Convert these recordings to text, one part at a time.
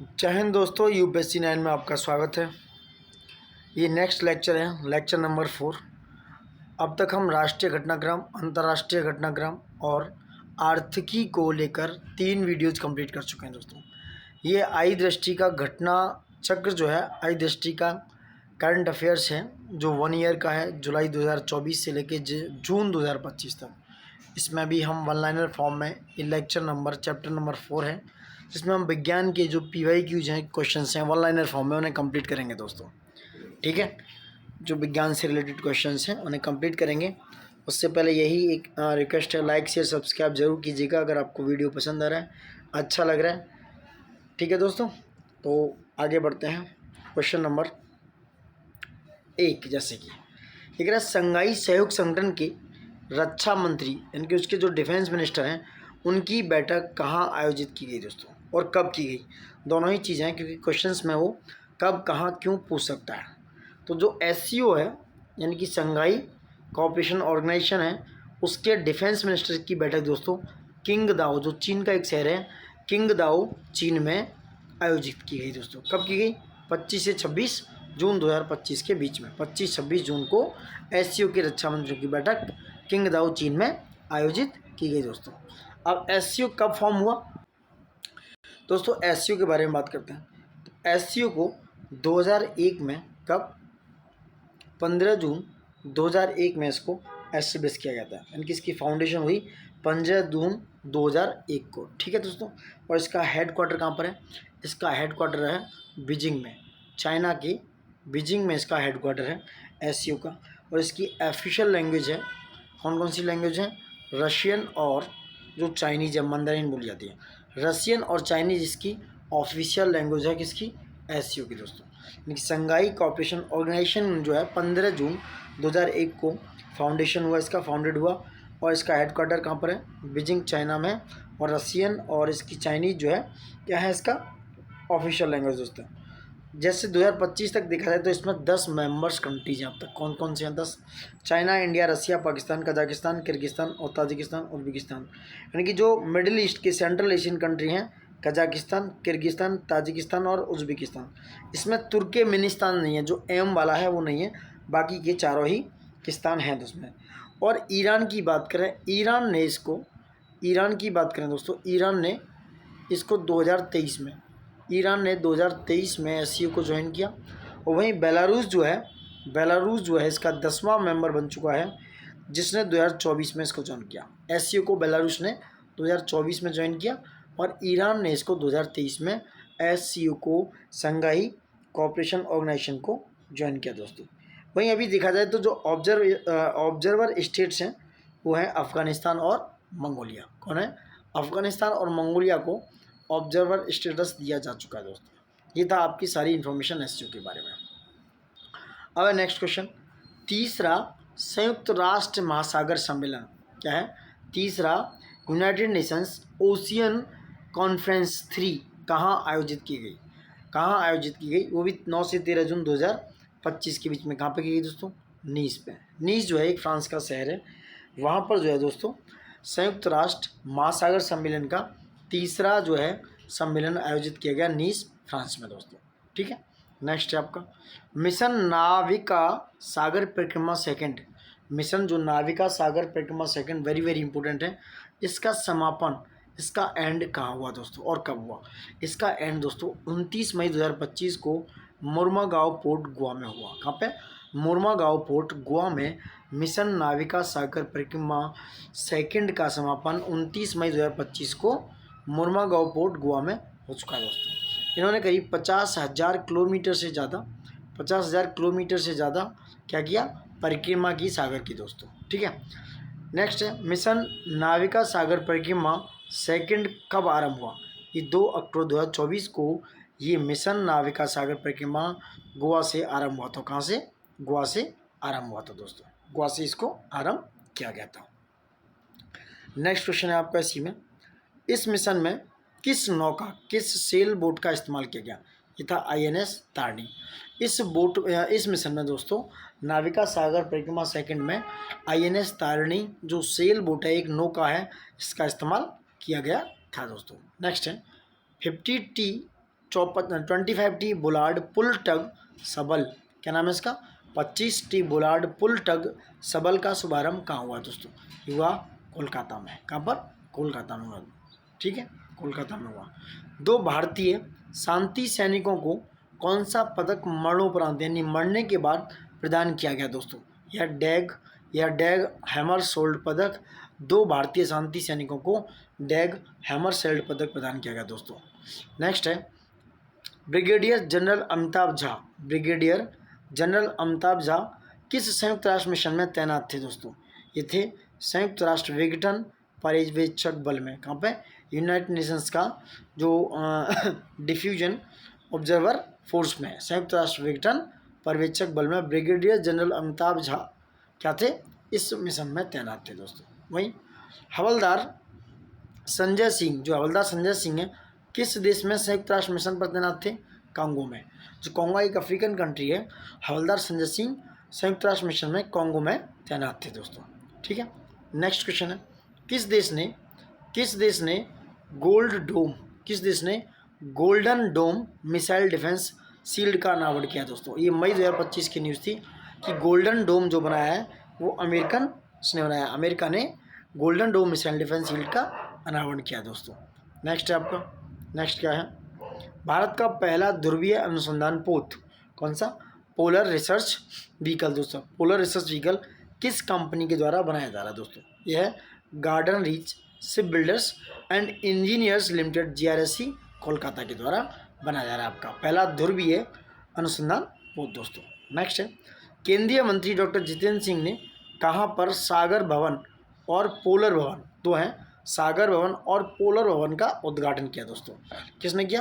जय हिंद दोस्तों, यूपीएससी 9 में आपका स्वागत है। ये नेक्स्ट लेक्चर है, लेक्चर नंबर 4। अब तक हम राष्ट्रीय घटनाक्रम, अंतर्राष्ट्रीय घटनाक्रम और आर्थिकी को लेकर 3 वीडियोज कंप्लीट कर चुके हैं दोस्तों। ये आई दृष्टि का घटना चक्र जो है, आई दृष्टि का करंट अफेयर्स है जो 1 ईयर का है, जुलाई 2024 से लेकर जून 2025 तक। इसमें भी हम वन लाइनर फॉर्म में ये लेक्चर नंबर चैप्टर नंबर 4 है, जिसमें हम विज्ञान के जो PYQs हैं, क्वेश्चन हैं, वन लाइनर फॉर्म में उन्हें कंप्लीट करेंगे दोस्तों। ठीक है, जो विज्ञान से रिलेटेड क्वेश्चंस हैं उन्हें कंप्लीट करेंगे। उससे पहले यही एक रिक्वेस्ट है, लाइक शेयर सब्सक्राइब जरूर कीजिएगा अगर आपको वीडियो पसंद आ रहा है, अच्छा लग रहा है। ठीक है दोस्तों, तो आगे बढ़ते हैं। क्वेश्चन नंबर 1, जैसे कि ये कह रहा है, संघाई सहयोग संगठन के रक्षा मंत्री यानी कि उसके जो डिफेंस मिनिस्टर हैं उनकी बैठक कहाँ आयोजित की गई दोस्तों, और कब की गई। दोनों ही चीज़ें हैं, क्योंकि क्वेश्चंस में वो कब, कहाँ, क्यों पूछ सकता है। तो जो SCO है यानी कि संघाई कोऑपरेशन ऑर्गेनाइजेशन है, उसके डिफेंस मिनिस्टर की बैठक दोस्तों किंगदाओ, जो चीन का एक शहर है, किंगदाओ चीन में आयोजित की गई दोस्तों। कब की गई? 25 से 26 जून 2025 के बीच में, 25-26 जून को SCO के रक्षा मंत्रियों की बैठक किंगदाओ चीन में आयोजित की गई दोस्तों। अब SCO कब फॉर्म हुआ दोस्तों, SCO के बारे में बात करते हैं। तो SCO को 2001 में, कब? 15 जून 2001 में इसको एस्टेब्लिश किया गया था, यानी कि इसकी फाउंडेशन हुई 15 जून 2001 को। ठीक है दोस्तों, और इसका हेड क्वार्टर कहाँ पर है? इसका हेड क्वार्टर है बीजिंग में, चाइना की बीजिंग में इसका हेड क्वार्टर है SCO का। और इसकी ऑफिशियल लैंग्वेज है, कौन कौन सी लैंग्वेज है? रशियन और जो चाइनीज है, मंdarin बोली जाती है। रशियन और चाइनीज इसकी ऑफिशियल लैंग्वेज है, किसकी? SCO की दोस्तों। यानी कि संघाई कोऑपरेशन ऑर्गेनाइजेशन जो है 15 जून 2001 को फाउंडेशन हुआ, इसका फाउंडेड हुआ, और इसका हेडक्वार्टर कहाँ पर है? बीजिंग चाइना में। और रशियन और इसकी चाइनीज जो है, क्या है इसका ऑफिशियल लैंग्वेज दोस्तों। जैसे 2025 तक देखा जाए तो इसमें 10 मेंबर्स कंट्रीज हैं अब तक। कौन कौन से हैं? 10। चाइना, इंडिया, रसिया, पाकिस्तान, कजाकिस्तान, किर्गिस्तान और ताजिकिस्तान, उज्बेकिस्तान। यानी कि जो मिडिल ईस्ट के सेंट्रल एशियन कंट्री हैं, कजाकिस्तान, किर्गिस्तान, ताजिकिस्तान और उज्बेकिस्तान। इसमें तुर्कमेनिस्तान नहीं है, जो एम वाला है वो नहीं है, बाकी के चारों ही किस्तान हैं उसमें। और ईरान की बात करें, ईरान की बात करें दोस्तों, ईरान ने इसको 2023 में, ईरान ने 2023 में SCO को ज्वाइन किया। और वहीं बेलारूस जो है इसका 10वां मेंबर बन चुका है, जिसने 2024 में इसको ज्वाइन किया। SCO को बेलारूस ने 2024 में ज्वाइन किया और ईरान ने इसको 2023 में SCO को, संघाई कोऑपरेशन ऑर्गेनाइजेशन को ज्वाइन किया दोस्तों। वहीं अभी देखा जाए तो जो ऑब्जर्वर स्टेट्स हैं वो हैं अफ़गानिस्तान और मंगोलिया। कौन है? अफ़गानिस्तान और मंगोलिया को ऑब्जर्वर स्टेटस दिया जा चुका है दोस्तों। ये था आपकी सारी इन्फॉर्मेशन SCO के बारे में। अब है नेक्स्ट क्वेश्चन, तीसरा संयुक्त राष्ट्र महासागर सम्मेलन क्या है? तीसरा यूनाइटेड नेशंस ओशियन कॉन्फ्रेंस 3 कहाँ आयोजित की गई? कहाँ आयोजित की गई? वो भी 9 से 13 जून 2025 के बीच में। कहाँ पे की गई दोस्तों? नीस पे। नीस जो है एक फ्रांस का शहर है, वहाँ पर जो है दोस्तों संयुक्त राष्ट्र महासागर सम्मेलन का तीसरा जो है सम्मेलन आयोजित किया गया नीस, फ्रांस में दोस्तों। ठीक है, नेक्स्ट है आपका मिशन नाविका सागर परिक्रमा सेकंड। मिशन जो नाविका सागर परिक्रमा सेकंड, वेरी वेरी इंपॉर्टेंट है। इसका समापन, इसका एंड कहाँ हुआ दोस्तों और कब हुआ? इसका एंड दोस्तों 29 मई 2025 को मुर्मागांव पोर्ट गोवा में हुआ। कहाँ पे? मुर्मागांव पोर्ट गोवा में मिशन नाविका सागर परिक्रमा सेकंड का समापन 29 मई 2025 को मुर्मागांव पोर्ट गोवा में हो चुका है दोस्तों। इन्होंने करीब 50,000 किलोमीटर से ज़्यादा, 50,000 किलोमीटर से ज़्यादा क्या किया? परिक्रमा की सागर की दोस्तों। ठीक है, नेक्स्ट है मिशन नाविका सागर परिक्रमा सेकंड कब आरंभ हुआ? ये 2 अक्टूबर 2024 को ये मिशन नाविका सागर परिक्रमा गोवा से आरंभ हुआ था। कहाँ से? गोवा से आरंभ हुआ था दोस्तों, गोवा से इसको आरंभ किया गया था। नेक्स्ट क्वेश्चन है आपका इसी में, इस मिशन में किस नौका, किस सेल बोट का इस्तेमाल किया गया? ये था INS तारणी। इस मिशन में दोस्तों नाविका सागर परिक्रमा सेकंड में INS तारणी जो सेल बोट है, एक नौका है, इसका इस्तेमाल किया गया था दोस्तों। नेक्स्ट है 50T 25T बुलार्ड पुल टग सबल, क्या नाम है इसका, 25T बुलार्ड पुल टग सबल का शुभारंभ कहाँ हुआ दोस्तों, हुआ कोलकाता में। कहाँ पर, कोलकाता में हुआ, ठीक है, कोलकाता में हुआ। 2 भारतीय शांति सैनिकों को कौन सा पदक मरणोपरांत यानी मरने के बाद प्रदान किया गया दोस्तों, यह डैग हैमरशोल्ड पदक 2 भारतीय शांति सैनिकों को डैग हैमरशोल्ड पदक प्रदान किया गया दोस्तों। नेक्स्ट है ब्रिगेडियर जनरल अमिताभ झा किस संयुक्त राष्ट्र मिशन में तैनात थे दोस्तों, ये थे संयुक्त राष्ट्र विघटन पर्यवेक्षक बल में। कहाँ पे, यूनाइटेड नेशंस का जो डिफ्यूजन ऑब्जर्वर फोर्स में, संयुक्त राष्ट्र विघटन पर्यवेक्षक बल में ब्रिगेडियर जनरल अमिताभ झा क्या थे, इस मिशन में तैनात थे दोस्तों। वहीं हवलदार संजय सिंह है किस देश में संयुक्त राष्ट्र मिशन पर तैनात थे, कांगो में। जो कांगो एक अफ्रीकन कंट्री है, हवलदार संजय सिंह संयुक्त राष्ट्र मिशन में कांगो में तैनात थे दोस्तों, ठीक है। नेक्स्ट क्वेश्चन है किस देश ने golden dome missile defence shield का अनावरण किया दोस्तों। ये मई 2025 की न्यूज़ थी कि गोल्डन डोम जो बनाया है वो अमेरिका ने golden dome missile defence shield का अनावरण किया दोस्तों। नेक्स्ट क्या है, भारत का पहला ध्रुवीय अनुसंधान पोत कौन सा, पोलर रिसर्च व्हीकल दोस्तों। पोलर रिसर्च व्हीकल किस कंपनी के द्वारा बनाया जा रहा है दोस्तों, यह है garden reach ship builders and engineers limited GRSC Kolkata के द्वारा बनाया जा रहा है आपका पहला ध्रुवीय अनुसंधान पोत दोस्तों। नेक्स्ट है केंद्रीय मंत्री डॉक्टर जितेंद्र सिंह ने कहाँ पर सागर भवन और पोलर भवन, दो हैं, सागर भवन और पोलर भवन का उद्घाटन किया दोस्तों। किसने किया,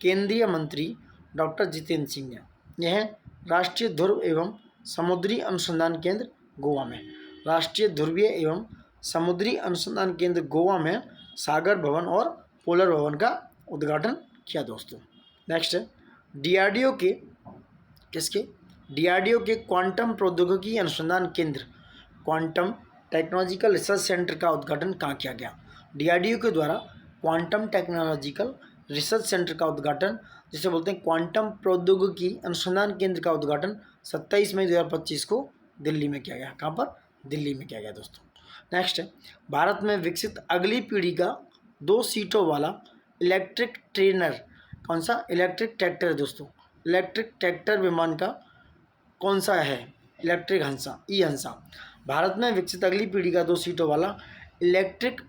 केंद्रीय मंत्री डॉक्टर जितेंद्र सिंह ने। यह है राष्ट्रीय ध्रुव एवं समुद्री अनुसंधान केंद्र गोवा में, राष्ट्रीय ध्रुवीय एवं समुद्री अनुसंधान केंद्र गोवा में सागर भवन और पोलर भवन का उद्घाटन किया दोस्तों। नेक्स्ट है DRDO के क्वांटम प्रौद्योगिकी अनुसंधान केंद्र क्वांटम टेक्नोलॉजिकल रिसर्च सेंटर का उद्घाटन कहाँ किया गया। DRDO के द्वारा क्वांटम टेक्नोलॉजिकल रिसर्च सेंटर का उद्घाटन, जिसे बोलते हैं क्वांटम प्रौद्योगिकी अनुसंधान केंद्र का उद्घाटन 27 मई 2025 को दिल्ली में किया गया। कहाँ पर, दिल्ली में किया गया दोस्तों। नेक्स्ट है भारत में विकसित अगली पीढ़ी का 2 सीटों वाला इलेक्ट्रिक ट्रेनर कौन सा, इलेक्ट्रिक ट्रैक्टर है दोस्तों। इलेक्ट्रिक ट्रैक्टर विमान का कौन सा है, इलेक्ट्रिक हंसा, ई हंसा। भारत में विकसित अगली पीढ़ी का 2 सीटों वाला इलेक्ट्रिक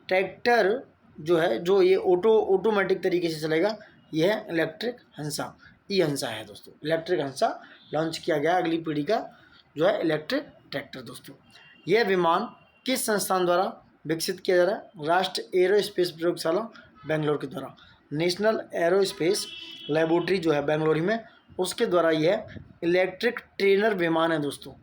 ट्रैक्टर जो है, जो ये ऑटोमेटिक तरीके से चलेगा, यह है इलेक्ट्रिक हंसा, ई हंसा है दोस्तों। इलेक्ट्रिक हंसा लॉन्च किया गया अगली पीढ़ी का जो है इलेक्ट्रिक ट्रैक्टर दोस्तों। यह विमान किस संस्थान द्वारा विकसित किया जा रहा है, राष्ट्रीय एरोस्पेस प्रयोगशाला बेंगलोर के द्वारा, नेशनल एरोस्पेस लेबोरेटरी जो है बेंगलोर में, उसके द्वारा यह इलेक्ट्रिक ट्रेनर विमान है दोस्तों।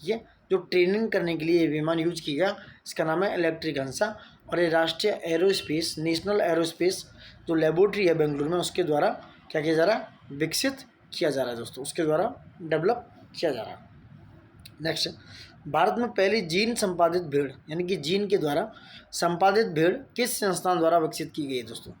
ये जो ट्रेनिंग करने के लिए ये विमान यूज किया गया, इसका नाम है इलेक्ट्रिक हंसा। और ये राष्ट्रीय एरोस्पेस नेशनल एरोस्पेस जो लेबोरेटरी है बेंगलुरु में, उसके द्वारा क्या किया जा रहा है, विकसित किया जा रहा है दोस्तों, उसके द्वारा डेवलप किया जा रहा है। नेक्स्ट, भारत में पहली जीन संपादित भेड़ यानी कि जीन के द्वारा संपादित भेड़ किस संस्थान द्वारा विकसित की गई है दोस्तों।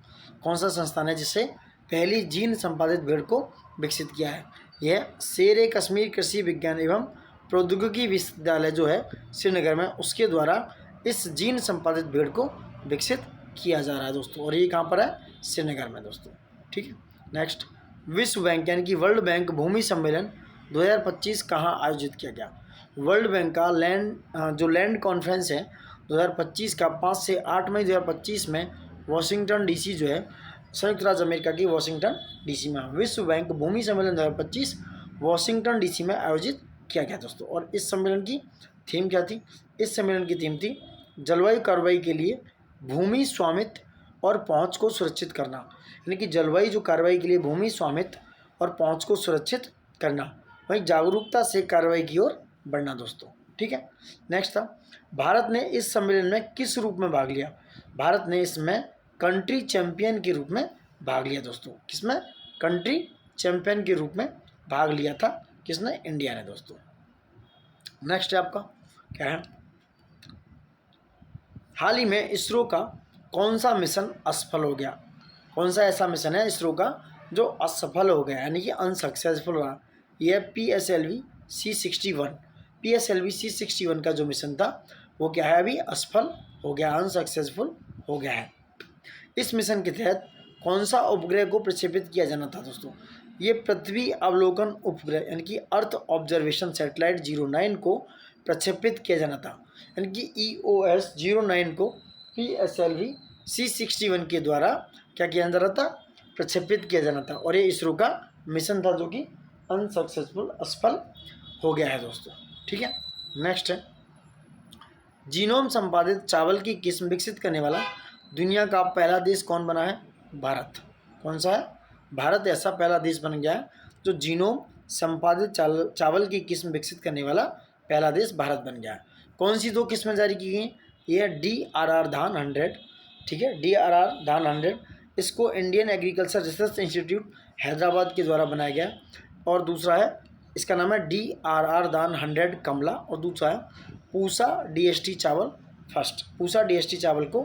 कौन सा संस्थान है जिससे पहली जीन संपादित भेड़ को विकसित किया है, यह शेर कश्मीर कृषि विज्ञान एवं प्रौद्योगिकी विश्वविद्यालय जो है श्रीनगर में, उसके द्वारा इस जीन संपादित भेड़ को विकसित किया जा रहा है दोस्तों। और ये कहाँ पर है, श्रीनगर में दोस्तों, ठीक है। नेक्स्ट, विश्व बैंक यानी कि वर्ल्ड बैंक भूमि सम्मेलन 2025 कहाँ आयोजित किया गया। वर्ल्ड बैंक का लैंड कॉन्फ्रेंस है 2025 का 5 से 8 मई 2025 में वाशिंगटन DC जो है संयुक्त राज्य अमेरिका की वाशिंगटन DC में विश्व बैंक भूमि सम्मेलन 2025 वाशिंगटन DC में आयोजित किया गया दोस्तों। और इस सम्मेलन की थीम क्या थी, इस सम्मेलन की थीम थी जलवायु कार्रवाई के लिए भूमि स्वामित्व और पहुंच को सुरक्षित करना, यानी कि जलवायु जो कार्रवाई के लिए भूमि स्वामित्व और पहुंच को सुरक्षित करना, वहीं जागरूकता से कार्रवाई की ओर बढ़ना दोस्तों, ठीक है। नेक्स्ट था, भारत ने इस सम्मेलन में किस रूप में भाग लिया। भारत ने इसमें कंट्री चैंपियन के रूप में भाग लिया दोस्तों। किसमें, कंट्री चैंपियन के रूप में भाग लिया था, किसने, इंडिया ने दोस्तों। नेक्स्ट है आपका क्या है, हाल ही में इसरो का कौन सा मिशन असफल हो गया। कौन सा ऐसा मिशन है इसरो का जो असफल हो गया, यानी कि अनसक्सेसफुल रहा? ये PSLV C61। PSLV C61 का जो मिशन था वो क्या है, अभी असफल हो गया, अनसक्सेसफुल हो गया है। इस मिशन के तहत कौन सा उपग्रह को प्रक्षेपित किया जाना था दोस्तों? ये पृथ्वी अवलोकन उपग्रह यानी कि अर्थ ऑब्जर्वेशन सैटेलाइट 09 को प्रक्षेपित किया जाना था, यानी कि EOS 09 को PSLV C61 के द्वारा क्या किया जा रहा था, प्रक्षेपित किया जाना था। और ये इसरो का मिशन था जो कि अनसक्सेसफुल, असफल हो गया है दोस्तों। ठीक है, नेक्स्ट है, जीनोम संपादित चावल की किस्म विकसित करने वाला दुनिया का पहला देश कौन बना है? भारत। कौन सा है? भारत ऐसा पहला देश बन गया है जो जीनोम संपादित चावल की किस्म विकसित करने वाला पहला देश भारत बन गया है। कौन सी 2 किस्में जारी की गई? ये है DRR धान 100, ठीक है, DRR धान 100, इसको Indian agriculture research institute Hyderabad के द्वारा बनाया गया। और दूसरा है, इसका नाम है DRR धान 100 कमला, और दूसरा है पूसा DST चावल फर्स्ट। पूसा DST चावल को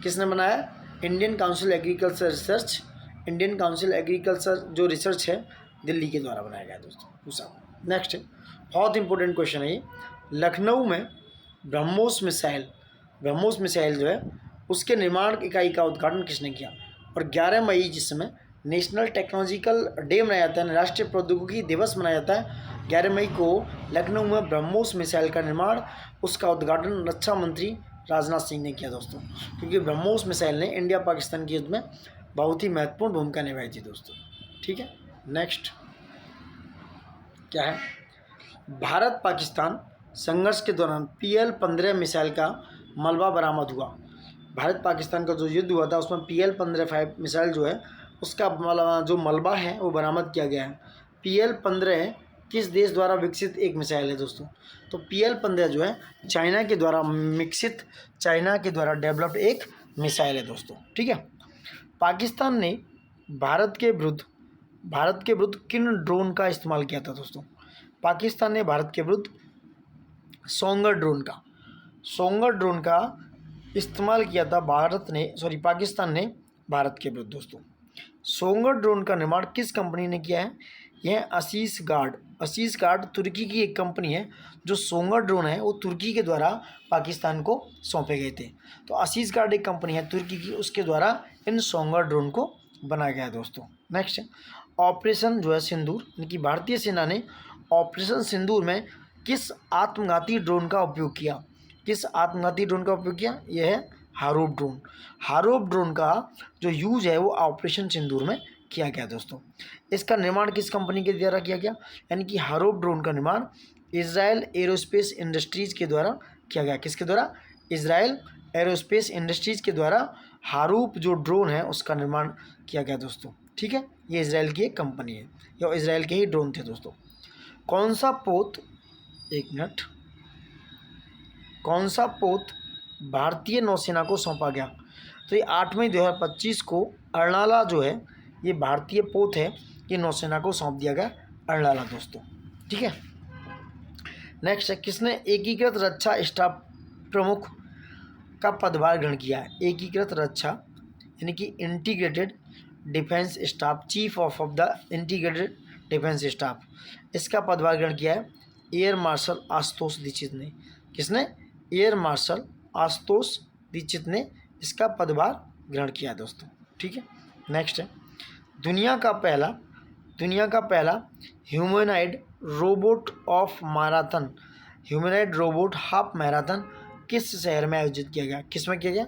किसने बनाया? Indian council agriculture research, Indian council agriculture जो रिसर्च है दिल्ली के द्वारा बनाया गया दोस्तों, पूसा। नेक्स्ट है, बहुत इंपॉर्टेंट क्वेश्चन है ये, लखनऊ में ब्रह्मोस मिसाइल जो है उसके निर्माण इकाई का उद्घाटन किसने किया? और 11 मई जिस समय नेशनल टेक्नोलॉजिकल डे मनाया जाता है, राष्ट्रीय प्रौद्योगिकी दिवस मनाया जाता है 11 मई को, लखनऊ में ब्रह्मोस मिसाइल का निर्माण, उसका उद्घाटन रक्षा मंत्री राजनाथ सिंह ने किया दोस्तों, क्योंकि ब्रह्मोस मिसाइल ने इंडिया पाकिस्तान की युद्ध में बहुत ही महत्वपूर्ण भूमिका निभाई थी दोस्तों। ठीक है, नेक्स्ट क्या है, भारत पाकिस्तान संघर्ष के दौरान PL-15 मिसाइल का मलबा बरामद हुआ। भारत पाकिस्तान का जो युद्ध हुआ था उसमें PL-15 मिसाइल जो है उसका जो मलबा है वो बरामद किया गया है। PL-15 किस देश द्वारा विकसित एक मिसाइल है दोस्तों? तो PL-15 जो है चाइना के द्वारा विकसित, चाइना के द्वारा डेवलप्ड एक मिसाइल है दोस्तों। ठीक है, पाकिस्तान ने भारत के विरुद्ध किन ड्रोन का इस्तेमाल किया था दोस्तों? पाकिस्तान ने भारत के विरुद्ध सोंगर ड्रोन का इस्तेमाल किया था पाकिस्तान ने भारत के विरुद्ध दोस्तों। सोंगर ड्रोन का निर्माण किस कंपनी ने किया है? यह आशीष गार्ड तुर्की की एक कंपनी है। जो सोंगर ड्रोन है वो तुर्की के द्वारा पाकिस्तान को सौंपे गए थे। तो आशीष गार्ड एक कंपनी है तुर्की की, उसके द्वारा इन सोंगर ड्रोन को बनाया गया है दोस्तों। नेक्स्ट, ऑपरेशन जो है सिंदूर, यानी कि भारतीय सेना ने ऑपरेशन सिंदूर में किस आत्मघाती ड्रोन का उपयोग किया? यह है हारोप ड्रोन का जो यूज है वो ऑपरेशन सिंदूर में किया गया दोस्तों। इसका निर्माण किस कंपनी के द्वारा किया गया? यानी कि हारोप ड्रोन का निर्माण इजराइल एरोस्पेस इंडस्ट्रीज के द्वारा किया गया। किसके द्वारा? इजराइल एरोस्पेस इंडस्ट्रीज के द्वारा हारूप जो ड्रोन है उसका निर्माण किया गया दोस्तों। ठीक है, ये इजराइल की एक कंपनी है, या इजराइल के ही ड्रोन थे दोस्तों। कौन सा पोत भारतीय नौसेना को सौंपा गया? तो ये 8 मई 2025 को अर्नाला जो है ये भारतीय पोत है, ये नौसेना को सौंप दिया गया अर्नाला दोस्तों। ठीक है, नेक्स्ट है, किसने एकीकृत रक्षा स्टाफ प्रमुख का पदभार ग्रहण किया है? एकीकृत रक्षा यानी कि integrated defence staff, chief of the integrated defence staff, इसका पदभार ग्रहण किया है एयर मार्शल आशुतोष दीक्षित ने। किसने? एयर मार्शल आशुतोष दीक्षित ने इसका पदभार ग्रहण किया दोस्तों। ठीक है, नेक्स्ट है, दुनिया का पहला ह्यूमनॉइड रोबोट हाफ मैराथन किस शहर में आयोजित किया गया? किस में किया गया?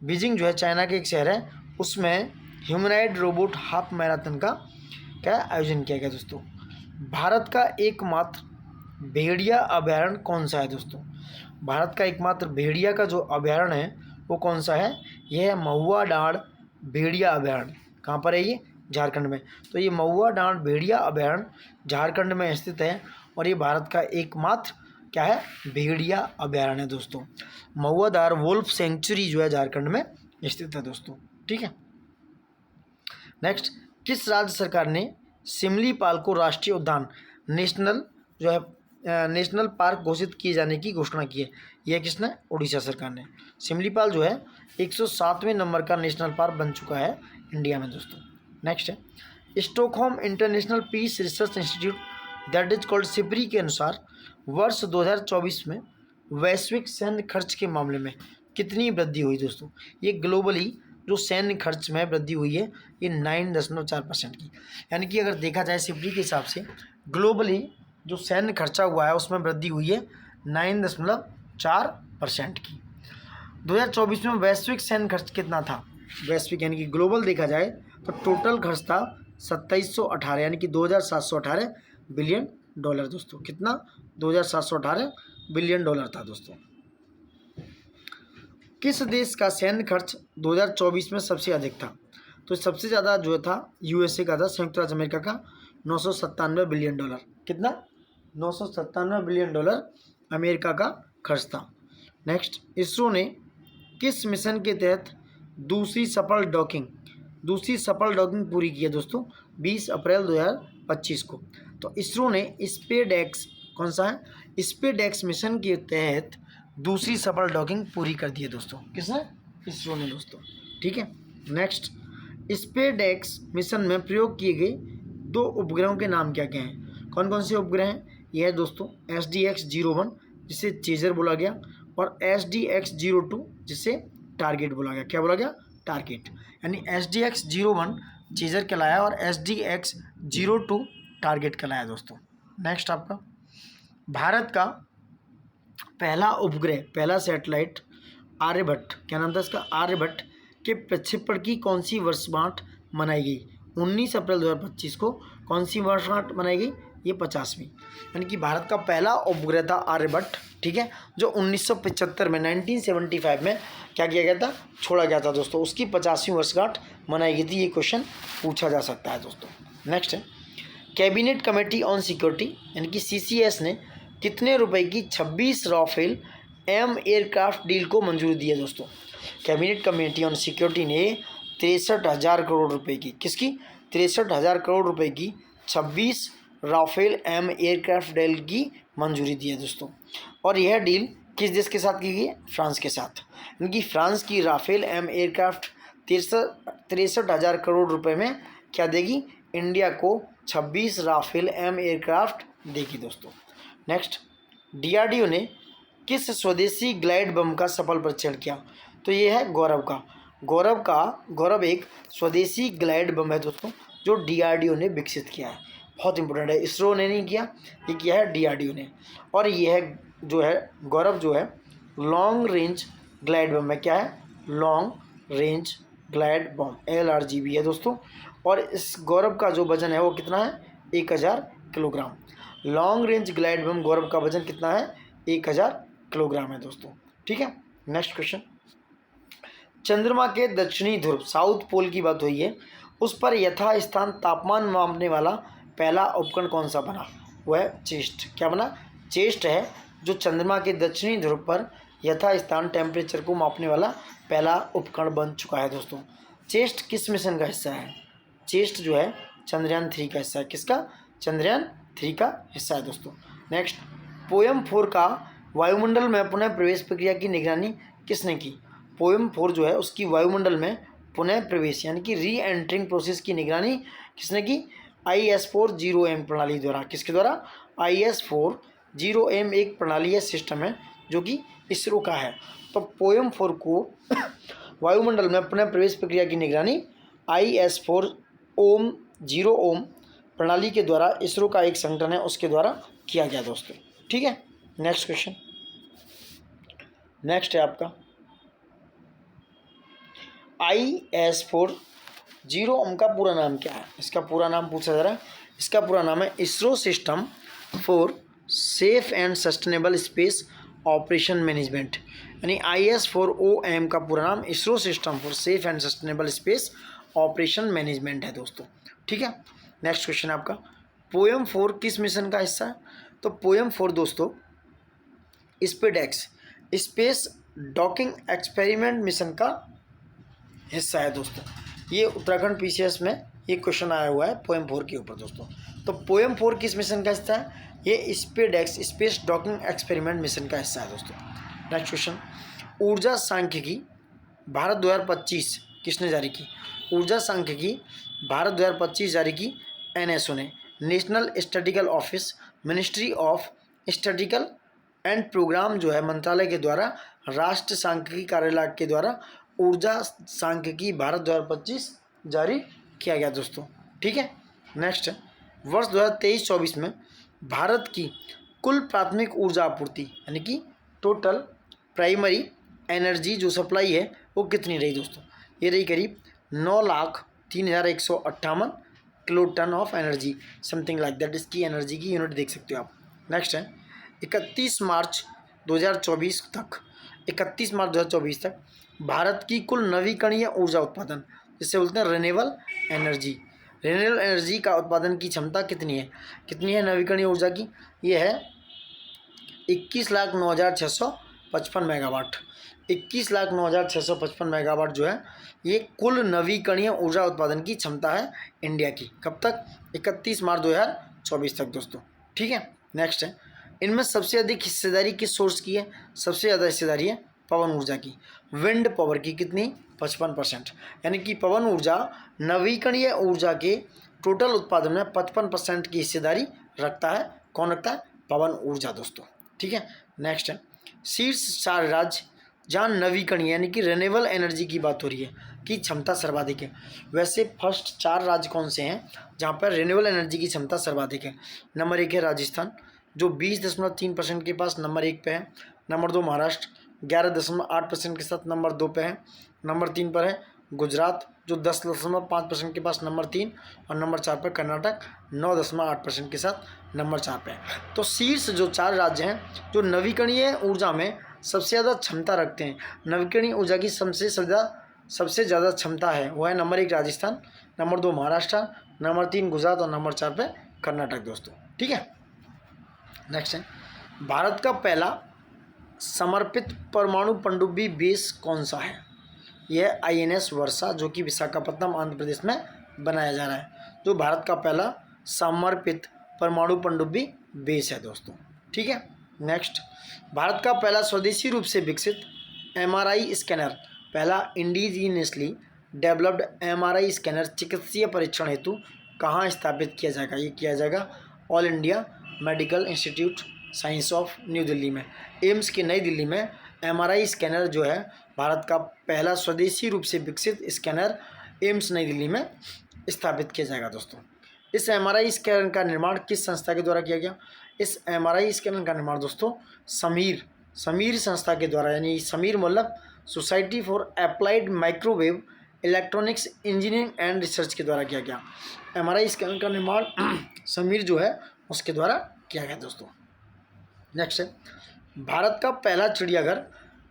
बीजिंग जो है चाइना के एक शहर है, उसमें ह्यूमनॉइड रोबोट हाफ मैराथन का क्या आयोजन किया गया दोस्तों। भारत का एकमात्र भेड़िया अभयारण्य कौन सा है दोस्तों? भारत का एकमात्र भेड़िया का जो अभयारण्य है वो कौन सा है? यह है महुआ डाँड़ भेड़िया अभयारण्य। कहाँ पर है ये? झारखंड में। तो ये महुआ डाँड़ भेड़िया अभयारण्य झारखंड में स्थित है, और ये भारत का एकमात्र क्या है? भेड़िया अभयारण्य है दोस्तों। महुआ डाँड़ वुल्फ सेंचुरी जो है झारखंड में स्थित है दोस्तों। ठीक है, नेक्स्ट, किस राज्य सरकार ने सिमलीपाल को राष्ट्रीय उद्यान नेशनल जो है नेशनल पार्क घोषित किए जाने की घोषणा की है? यह किसने? उड़ीसा सरकार ने। सिमलीपाल जो है 107वें नंबर का नेशनल पार्क बन चुका है इंडिया में दोस्तों। नेक्स्ट है Stockholm International Peace Research Institute that is called SIPRI के अनुसार वर्ष 2024 में वैश्विक सैन्य खर्च के मामले में कितनी वृद्धि हुई दोस्तों? ये ग्लोबली जो सैन्य खर्च में वृद्धि हुई है ये 9.4% की, यानी कि अगर देखा जाए सिपरी के हिसाब से ग्लोबली जो सैन्य खर्चा हुआ है उसमें वृद्धि हुई है 9.4% की। 2024 में वैश्विक सैन्य खर्च कितना था? वैश्विक यानी कि ग्लोबल देखा जाए तो टोटल खर्च था 2718 यानी कि 2718 बिलियन डॉलर दोस्तों। कितना? 2718 बिलियन डॉलर था दोस्तों। किस देश का सैन्य खर्च 2024 में सबसे अधिक था? तो सबसे ज़्यादा जो था यूएसए का था, संयुक्त राज्य अमेरिका का 997 बिलियन डॉलर। कितना? 997 बिलियन डॉलर अमेरिका का खर्च था। नेक्स्ट, इसरो ने किस मिशन के तहत दूसरी सफल डॉकिंग पूरी की है दोस्तों? 20 अप्रैल 2025 को। तो इसरो ने स्पेसएक्स, कौन सा है? स्पेसएक्स मिशन के तहत दूसरी सफल डॉकिंग पूरी कर दी है दोस्तों। किसने? इसरो ने दोस्तों। ठीक है। नेक्स्ट, स्पेसएक्स मिशन में प्रयोग किए गए 2 उपग्रहों के नाम क्या क्या हैं? कौन कौन से उपग्रह हैं? यह है दोस्तों SDX-01 जिसे चेजर बोला गया, और SDX-02 जिसे टारगेट बोला गया। क्या बोला गया? टारगेट। यानी SDX-01 चेजर कहलाया और SDX-02 टारगेट कहलाया दोस्तों। नेक्स्ट आपका भारत का पहला उपग्रह, पहला सैटेलाइट आर्यभट्ट, क्या नाम था इसका? आर्यभट्ट के प्रक्षेपण की कौन सी वर्षगांठ मनाई गई? 19 अप्रैल 2025 को कौन सी वर्षगांठ मनाई गई? ये 50वीं। यानी कि भारत का पहला उपग्रह था आर्यभट्ट, ठीक है, जो 1975 में 1975 में क्या किया गया था? छोड़ा गया था दोस्तों। उसकी 50वीं वर्षगांठ मनाई गई थी। ये क्वेश्चन पूछा जा सकता है दोस्तों। नेक्स्ट है कैबिनेट कमेटी ऑन सिक्योरिटी यानी कि CCS ने कितने रुपए की 26 राफेल M एयरक्राफ्ट डील को मंजूरी दी है दोस्तों? कैबिनेट कमेटी ऑन सिक्योरिटी ने 63,000 करोड़ रुपए की, किसकी? 63,000 करोड़ रुपए की 26 राफेल M एयरक्राफ्ट डील की मंजूरी दी है दोस्तों। और यह डील किस देश के साथ की गई है? फ्रांस के साथ। यानी कि फ्रांस की राफेल M एयरक्राफ्ट 63,000 करोड़ रुपए में क्या देगी? इंडिया को 26 राफेल M एयरक्राफ्ट देगी दोस्तों। नेक्स्ट, DRDO ने किस स्वदेशी ग्लाइड बम का सफल परीक्षण किया? तो ये है गौरव का। गौरव एक स्वदेशी ग्लाइड बम है दोस्तों जो DRDO ने विकसित किया है। बहुत इंपॉर्टेंट है, इसरो ने नहीं किया, ये किया है DRDO ने। और ये है जो है गौरव जो है लॉन्ग रेंज ग्लाइड बम है। क्या है? लॉन्ग रेंज ग्लाइड बम, LRGB है दोस्तों। और इस गौरव का जो वजन है वो कितना है? 1000 kilogram. Long range glide bomb Gaurav का वजन कितना है? 1000 किलोग्राम है दोस्तों। ठीक है। नेक्स्ट क्वेश्चन, चंद्रमा के दक्षिणी ध्रुव साउथ पोल की बात हुई है, उस पर यथास्थान तापमान मापने वाला पहला उपकरण कौन सा बना? वह है चेस्ट। क्या बना? चेस्ट है जो चंद्रमा के दक्षिणी ध्रुव पर यथास्थान टेम्परेचर को मापने वाला पहला उपकरण बन चुका है दोस्तों। चेस्ट किस मिशन का हिस्सा है? चेस्ट जो है चंद्रयान 3 का हिस्सा है। किसका? चंद्रयान 3 का हिस्सा है दोस्तों। नेक्स्ट, पोयम 4 का वायुमंडल में पुनः प्रवेश प्रक्रिया की निगरानी किसने की? पोयम 4 जो है उसकी वायुमंडल में पुनः प्रवेश यानी कि री एंट्रिंग प्रोसेस की निगरानी किसने की? IS-40M प्रणाली द्वारा। किसके द्वारा? IS-40M एक प्रणाली है, सिस्टम है जो कि इसरो का है। तो पोयम 4 को वायुमंडल में पुनः प्रवेश प्रक्रिया की निगरानी IS-40M प्रणाली के द्वारा, इसरो का एक संगठन है उसके द्वारा किया गया दोस्तों। ठीक है। नेक्स्ट क्वेश्चन, नेक्स्ट है आपका IS-40M का पूरा नाम क्या है? इसका पूरा नाम पूछा जा रहा है। इसका पूरा नाम है ISRO system for safe and sustainable space operation management. यानी IS-40M का पूरा नाम ISRO system for safe and sustainable space operation management है दोस्तों। ठीक है। नेक्स्ट क्वेश्चन आपका, पोयम 4 किस मिशन का हिस्सा है? तो पोयम 4 दोस्तों SpaceX space docking experiment mission का हिस्सा है दोस्तों। ये उत्तराखंड PCS में ये क्वेश्चन आया हुआ है पोएम 4 के ऊपर दोस्तों। तो पोएम 4 किस मिशन का हिस्सा है? ये SpaDeX space docking experiment mission का हिस्सा है दोस्तों। नेक्स्ट क्वेश्चन, ऊर्जा सांख्यिकी भारत 2025 किसने जारी की? ऊर्जा सांख्यिकी भारत 2025 जारी की एनएसओ ने, National Statistical Office, Ministry of Statistical and Programme जो है मंत्रालय के द्वारा, राष्ट्र सांख्यिकी कार्यालय के द्वारा ऊर्जा सांख्यिकी भारत 2025 जारी किया गया दोस्तों। ठीक है। नेक्स्ट है, वर्ष 2023-24 में भारत की कुल प्राथमिक ऊर्जा आपूर्ति यानी कि टोटल प्राइमरी एनर्जी जो सप्लाई है वो कितनी रही दोस्तों? ये रही करीब 9,03,158 kilo ton of energy, something like that. इसकी एनर्जी की यूनिट देख सकते हो आप। नेक्स्ट है, 31 मार्च 2024 तक भारत की कुल नवीकरणीय ऊर्जा उत्पादन, जिसे बोलते हैं रिन्यूएबल एनर्जी का उत्पादन की क्षमता कितनी है नवीकरणीय ऊर्जा की? ये है 21,09,655 मेगावाट। 21,09,655 मेगावाट जो है ये कुल नवीकरणीय ऊर्जा उत्पादन की क्षमता है इंडिया की। कब तक? 31 मार्च 2024 तक दोस्तों। ठीक है। नेक्स्ट है, इनमें सबसे अधिक हिस्सेदारी किस सोर्स की है? सबसे ज़्यादा हिस्सेदारी है पवन ऊर्जा की। विंड पावर की कितनी? 55%। यानी कि पवन ऊर्जा नवीकरणीय ऊर्जा के टोटल उत्पादन में 55% की हिस्सेदारी रखता है। कौन रखता है? पवन ऊर्जा दोस्तों। ठीक है। नेक्स्ट है, शीर्ष 4 राज्य जहाँ नवीकरणीय यानी कि रिन्यूएबल एनर्जी की बात हो रही है कि क्षमता सर्वाधिक है, वैसे फर्स्ट 4 राज्य कौन से हैं जहाँ पर रिन्यूएबल एनर्जी की क्षमता सर्वाधिक है? नंबर 1 है राजस्थान जो 20.3% के पास नंबर 1 पे है। नंबर 2 महाराष्ट्र 11.8% के साथ नंबर 2 पे है। नंबर 3 पर है गुजरात जो 10.5% के पास नंबर 3, और नंबर 4 पर कर्नाटक 9.8% के साथ नंबर 4 पे है। तो शीर्ष जो 4 राज्य हैं जो नवीकरणीय ऊर्जा में सबसे ज़्यादा क्षमता रखते हैं, नवीकरणीय ऊर्जा की सबसे ज़्यादा क्षमता है, वो है number 1 Rajasthan, number 2 Maharashtra, number 3 Gujarat और नंबर 4 पे कर्नाटक दोस्तों। ठीक है। नेक्स्ट है, भारत का पहला समर्पित परमाणु पनडुब्बी बेस कौन सा है? यह INS वर्षा जो कि विशाखापट्टनम आंध्र प्रदेश में बनाया जा रहा है, जो भारत का पहला समर्पित परमाणु पनडुब्बी बेस है दोस्तों। ठीक है। नेक्स्ट, भारत का पहला स्वदेशी रूप से विकसित MRI स्कैनर, पहला इंडिजीनियसली डेवलप्ड MRI स्कैनर चिकित्सीय परीक्षण हेतु कहाँ स्थापित किया जाएगा? ये किया जाएगा all India medical institute science of new Delhi में, एम्स की नई दिल्ली में MRI स्कैनर जो है भारत का पहला स्वदेशी रूप से विकसित स्कैनर एम्स नई दिल्ली में स्थापित किया जाएगा दोस्तों। इस MRI स्कैनर का निर्माण किस संस्था के द्वारा किया गया? इस MRI स्कैनर का निर्माण दोस्तों समीर संस्था के द्वारा, यानी समीर मतलब society for applied microwave electronics engineering and research के द्वारा किया गया। MRI स्कैनर का निर्माण समीर जो है उसके द्वारा किया गया दोस्तों। नेक्स्ट है, भारत का पहला चिड़ियाघर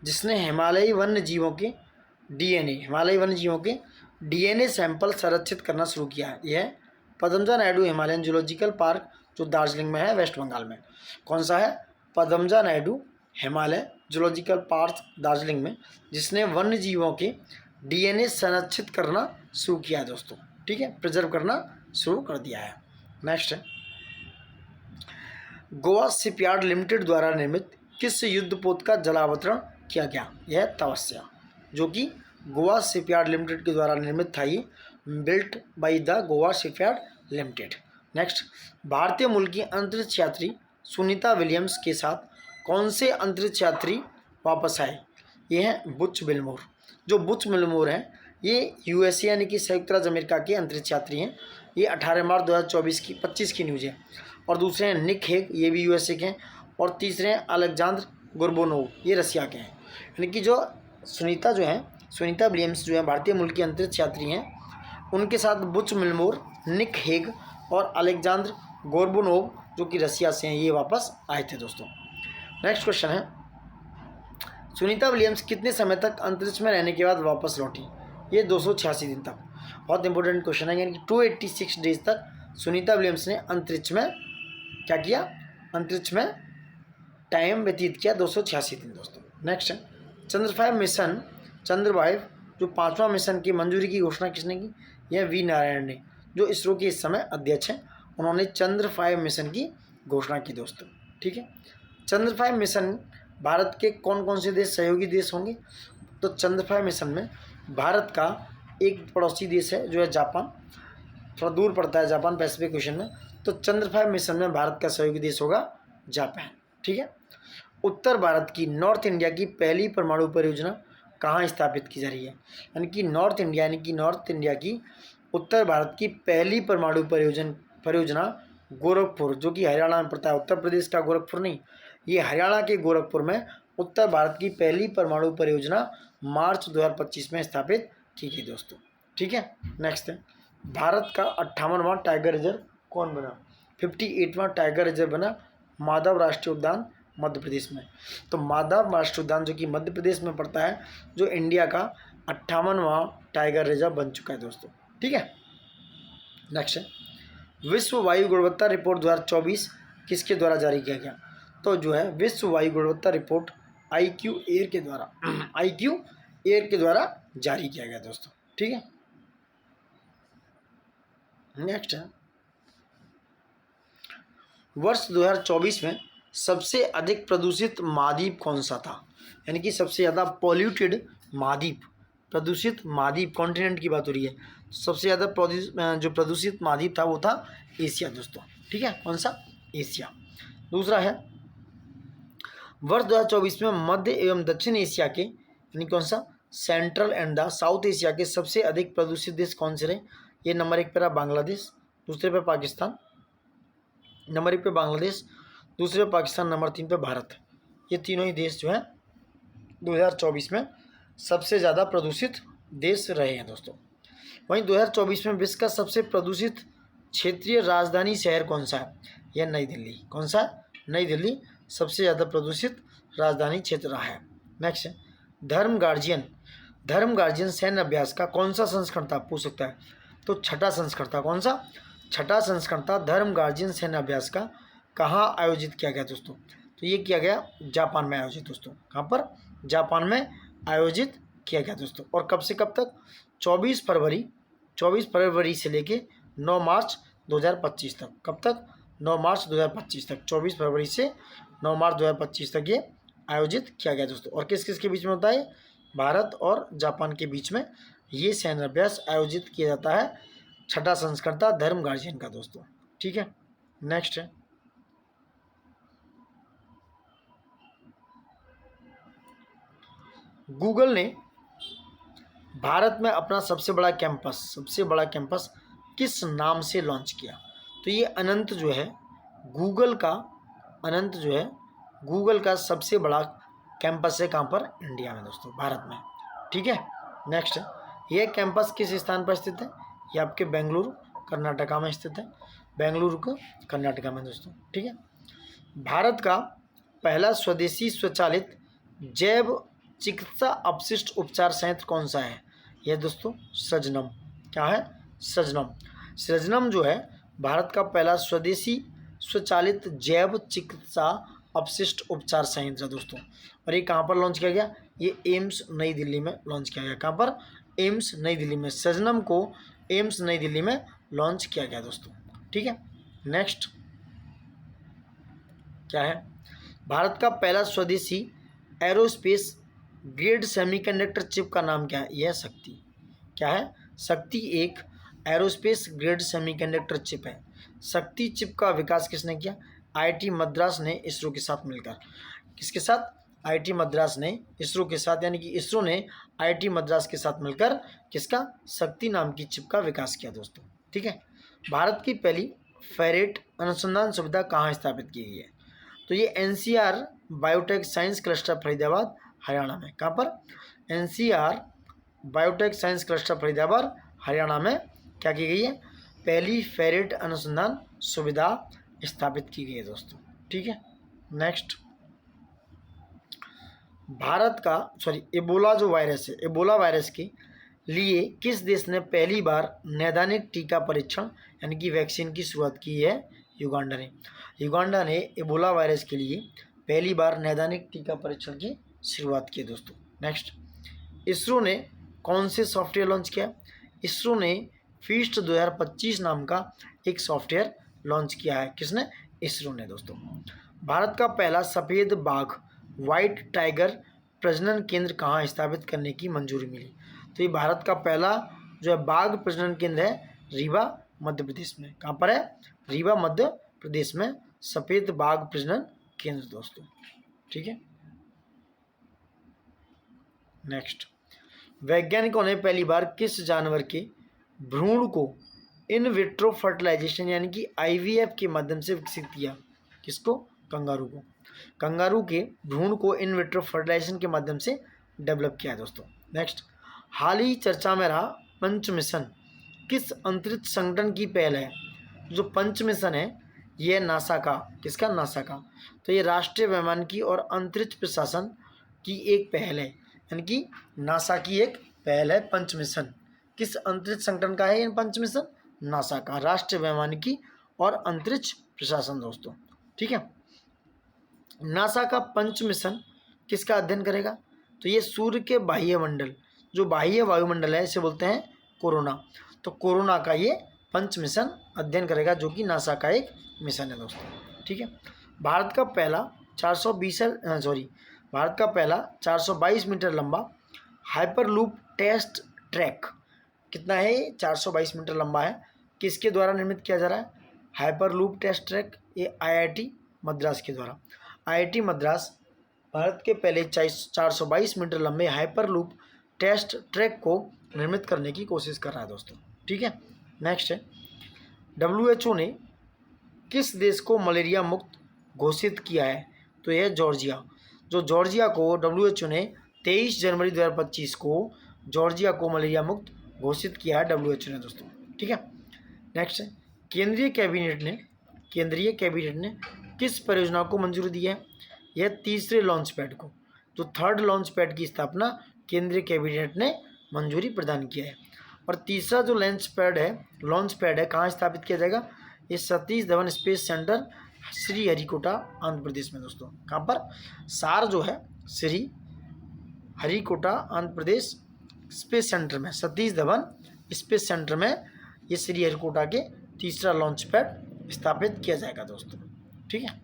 जिसने हिमालयी वन्य जीवों के DNA सैंपल संरक्षित करना शुरू किया है, यह है Padmaja Naidu Himalayan zoological park जो दार्जिलिंग में है, वेस्ट बंगाल में। कौन सा है? पद्मजा नायडू हिमालय जूलॉजिकल पार्क दार्जिलिंग में, जिसने वन्य जीवों के DNA संरक्षित करना शुरू किया है दोस्तों। ठीक है, प्रिजर्व करना शुरू कर दिया है। नेक्स्ट है, गोवा शिपयार्ड लिमिटेड द्वारा निर्मित किस युद्धपोत का जलावतरण किया गया? यह तपस्या, जो कि गोवा शिपयार्ड लिमिटेड के द्वारा निर्मित था, ये built by the Goa shipyard limited. Next, भारतीय मूल की अंतरिक्ष यात्री सुनीता विलियम्स के साथ कौन से अंतरिक्ष यात्री वापस आए? ये हैं बुच विल्मोर। जो बुच विल्मोर हैं ये USA यानी कि संयुक्त राज्य अमेरिका के अंतरिक्ष यात्री हैं। ये 18 मार्च 2025 की न्यूज़ है। और दूसरे हैं निक हेग, ये भी USA के हैं। और तीसरे हैं अलेक्जेंडर गोर्बोनोव, ये रसिया के हैं। यानी कि जो सुनीता विलियम्स जो है भारतीय मूल की अंतरिक्ष यात्री हैं, उनके साथ बुच विल्मोर, निक हेग और अलेक्जेंडर गोर्बोनोव जो कि रसिया से हैं, ये वापस आए थे दोस्तों। नेक्स्ट क्वेश्चन है, सुनीता विलियम्स कितने समय तक अंतरिक्ष में रहने के बाद वापस लौटी? ये 286 दिन तक। बहुत इंपॉर्टेंट क्वेश्चन है। यानी कि 286 डेज तक सुनीता विलियम्स ने अंतरिक्ष में क्या किया? अंतरिक्ष में टाइम व्यतीत किया, 286 दिन दोस्तों। नेक्स्ट है, चंद्रभाइव जो 5वां मिशन की मंजूरी की घोषणा किसने की? यह V नारायण ने। जो इसरो के इस समय अध्यक्ष हैं, उन्होंने चंद्र-5 मिशन की घोषणा की दोस्तों। ठीक है, चंद्र-5 मिशन भारत के कौन कौन से देश सहयोगी देश होंगे? तो चंद्र-5 मिशन में भारत का एक पड़ोसी देश है जो है जापान, थोड़ा दूर पड़ता है जापान पैसिफिक ओशन में, तो चंद्र-5 मिशन में भारत का सहयोगी देश होगा जापान। ठीक है, उत्तर भारत की नॉर्थ इंडिया की पहली परमाणु परियोजना कहाँ स्थापित की जा रही है? यानी कि नॉर्थ इंडिया की उत्तर भारत की पहली परमाणु परियोजना गोरखपुर, जो कि हरियाणा में पड़ता है, उत्तर प्रदेश का गोरखपुर नहीं, ये हरियाणा के गोरखपुर में उत्तर भारत की पहली परमाणु परियोजना मार्च 2025 में स्थापित की गई दोस्तों। ठीक है, नेक्स्ट है, भारत का 58वां टाइगर रिजर्व कौन बना? 58वां टाइगर रिजर्व बना माधव राष्ट्रीय उद्यान मध्य प्रदेश में। तो माधव राष्ट्रीय उद्यान जो कि मध्य प्रदेश में पड़ता है, जो इंडिया का 58वां टाइगर रिजर्व बन चुका है दोस्तों। ठीक है, नेक्स्ट है, विश्व वायु गुणवत्ता रिपोर्ट 2024 किसके द्वारा जारी किया गया? तो जो है विश्व वायु गुणवत्ता रिपोर्ट IQ एयर के द्वारा जारी किया गया दोस्तों। ठीक है, नेक्स्ट है, वर्ष 2024 में सबसे अधिक प्रदूषित महाद्वीप कौन सा था? यानी कि सबसे ज़्यादा पॉल्यूटेड महाद्वीप, प्रदूषित महाद्वीप, कॉन्टिनेंट की बात हो रही है, सबसे ज़्यादा जो प्रदूषित महाद्वीप था वो था एशिया दोस्तों। ठीक है, कौन सा? एशिया। दूसरा है, वर्ष 2024 में मध्य एवं दक्षिण एशिया के, यानी कौन सा? Central and the south Asia के सबसे अधिक प्रदूषित देश कौन से रहे? ये नंबर 1 पर रहा बांग्लादेश, दूसरे पे पाकिस्तान, नंबर 1 पे बांग्लादेश, दूसरे पे पाकिस्तान, नंबर 3 पे भारत। ये तीनों ही देश जो हैं 2024 में सबसे ज़्यादा प्रदूषित देश रहे हैं दोस्तों। वहीं 2024 में विश्व का सबसे प्रदूषित क्षेत्रीय राजधानी शहर कौन सा है? यह नई दिल्ली। कौन सा? नई दिल्ली सबसे ज़्यादा प्रदूषित राजधानी क्षेत्र रहा है। नेक्स्ट है, धर्म गार्जियन सैन्य अभ्यास का कौन सा संस्करण था? पूछ सकता है, तो छठा संस्करण था। कौन सा? छठा संस्करण था धर्म गार्जियन सैन्य अभ्यास का। कहाँ आयोजित किया गया दोस्तों? तो ये किया गया जापान में आयोजित दोस्तों। कहाँ पर? जापान में आयोजित किया गया दोस्तों। और कब से कब तक? 24 फरवरी से लेके 9 मार्च 2025 तक। कब तक? 9 मार्च 2025 तक। 24 फरवरी से 9 मार्च 2025 तक ये आयोजित किया गया दोस्तों। और किस किस के बीच में होता है? भारत और जापान के बीच में ये सैन्य अभ्यास आयोजित किया जाता है। छठा संस्करण था धर्म गार्जियन का दोस्तों। ठीक है, नेक्स्ट है, गूगल ने भारत में अपना सबसे बड़ा कैंपस किस नाम से लॉन्च किया? तो ये अनंत जो है गूगल का सबसे बड़ा कैंपस है। कहाँ पर? इंडिया में दोस्तों, भारत में। ठीक है, नेक्स्ट है, यह कैंपस किस स्थान पर स्थित है? ये आपके बेंगलुरु कर्नाटका में स्थित है। बेंगलुरु को कर्नाटका में दोस्तों। ठीक है, भारत का पहला स्वदेशी स्वचालित जैव चिकित्सा अपशिष्ट उपचार संयंत्र कौन सा है? यह दोस्तों सृजनम। क्या है? सृजनम जो है भारत का पहला स्वदेशी स्वचालित जैव चिकित्सा अपशिष्ट उपचार संयंत्र है दोस्तों। और ये कहाँ पर लॉन्च किया गया? ये एम्स नई दिल्ली में लॉन्च किया गया। कहाँ पर? एम्स नई दिल्ली में। सृजनम को एम्स नई दिल्ली में लॉन्च किया गया दोस्तों। ठीक है, नेक्स्ट क्या है? भारत का पहला स्वदेशी एरोस्पेस ग्रेड सेमीकंडक्टर चिप का नाम क्या है? यह शक्ति। क्या है? शक्ति एक एरोस्पेस ग्रेड सेमीकंडक्टर चिप है। शक्ति चिप का विकास किसने किया? IIT मद्रास ने इसरो के साथ मिलकर। किसके साथ? IIT मद्रास ने इसरो के साथ, यानी कि इसरो ने IIT मद्रास के साथ मिलकर किसका? शक्ति नाम की चिप का विकास किया दोस्तों। ठीक है, भारत की पहली फेरेट अनुसंधान सुविधा कहाँ स्थापित की गई है? तो ये NCR biotech science cluster Faridabad Haryana में। कहाँ पर? NCR biotech science cluster Faridabad Haryana में क्या की गई है? पहली फेरेट अनुसंधान सुविधा स्थापित की गई है दोस्तों। ठीक है, नेक्स्ट, भारत का एबोला जो वायरस है, एबोला वायरस के लिए किस देश ने पहली बार नैदानिक टीका परीक्षण यानी कि वैक्सीन की शुरुआत की है? युगांडा ने एबोला वायरस के लिए पहली बार नैदानिक टीका परीक्षण की शुरुआत की दोस्तों। नेक्स्ट, इसरो ने कौन से सॉफ्टवेयर लॉन्च किया? इसरो ने फीस्ट 2025 नाम का एक सॉफ्टवेयर लॉन्च किया है। किसने? इसरो ने दोस्तों। भारत का पहला सफ़ेद बाघ व्हाइट टाइगर प्रजनन केंद्र कहाँ स्थापित करने की मंजूरी मिली? तो ये भारत का पहला जो है बाघ प्रजनन केंद्र है रीवा मध्य प्रदेश में। कहाँ पर है? रीवा मध्य प्रदेश में सफ़ेद बाघ प्रजनन केंद्र दोस्तों। ठीक है। नेक्स्ट, वैज्ञानिकों ने पहली बार किस जानवर के भ्रूण को इन विट्रो फर्टिलाइजेशन यानी कि IVF के माध्यम से विकसित किया? किसको? कंगारू को। कंगारू के भ्रूण को इन विट्रो फर्टिलाइजेशन के माध्यम से डेवलप किया है दोस्तों। नेक्स्ट, हाल ही चर्चा में रहा पंच मिशन किस अंतरिक्ष संगठन की पहल है? जो पंच मिशन है ये नासा का। किसका? नासा का। तो ये राष्ट्रीय वैमानिकी और अंतरिक्ष प्रशासन की एक पहल है, यानी कि नासा की एक पहल है पंच मिशन। किस अंतरिक्ष संगठन का है ये पंच मिशन? नासा का, राष्ट्रीय वैमानिकी और अंतरिक्ष प्रशासन दोस्तों। ठीक है। नासा का पंच मिशन किसका अध्ययन करेगा? तो ये सूर्य के बाह्य मंडल, जो बाह्य वायुमंडल है इसे बोलते हैं कोरोना। तो कोरोना का ये पंच मिशन अध्ययन करेगा, जो कि नासा का एक मिशन है दोस्तों। ठीक है। भारत का पहला 422 मीटर लंबा हाइपरलूप टेस्ट ट्रैक कितना है? 422 मीटर लंबा है। किसके द्वारा निर्मित किया जा रहा है? हाइपरलूप टेस्ट ट्रैक ये IIT मद्रास के द्वारा। IIT मद्रास भारत के पहले 422 मीटर लंबे हाइपरलूप टेस्ट ट्रैक को निर्मित करने की कोशिश कर रहा है दोस्तों। ठीक है। नेक्स्ट है, WHO ने किस देश को मलेरिया मुक्त घोषित किया है? तो यह जॉर्जिया। जो जॉर्जिया को WHO ने 23 जनवरी 2025 को जॉर्जिया को मलेरिया मुक्त घोषित किया है WHO ने दोस्तों। ठीक है। नेक्स्ट है, केंद्रीय कैबिनेट ने किस परियोजना को मंजूरी दी है? यह तीसरे लॉन्च पैड को। जो थर्ड लॉन्च पैड की स्थापना केंद्रीय कैबिनेट ने मंजूरी प्रदान किया है। और तीसरा जो लॉन्च पैड है कहाँ स्थापित किया जाएगा? ये सतीश धवन स्पेस सेंटर श्रीहरिकोटा आंध्र प्रदेश में दोस्तों। कहाँ पर? सार जो है श्रीहरिकोटा आंध्र प्रदेश स्पेस सेंटर में, सतीश धवन स्पेस सेंटर में ये श्रीहरिकोटा के तीसरा लॉन्च पैड स्थापित किया जाएगा दोस्तों। ठीक है।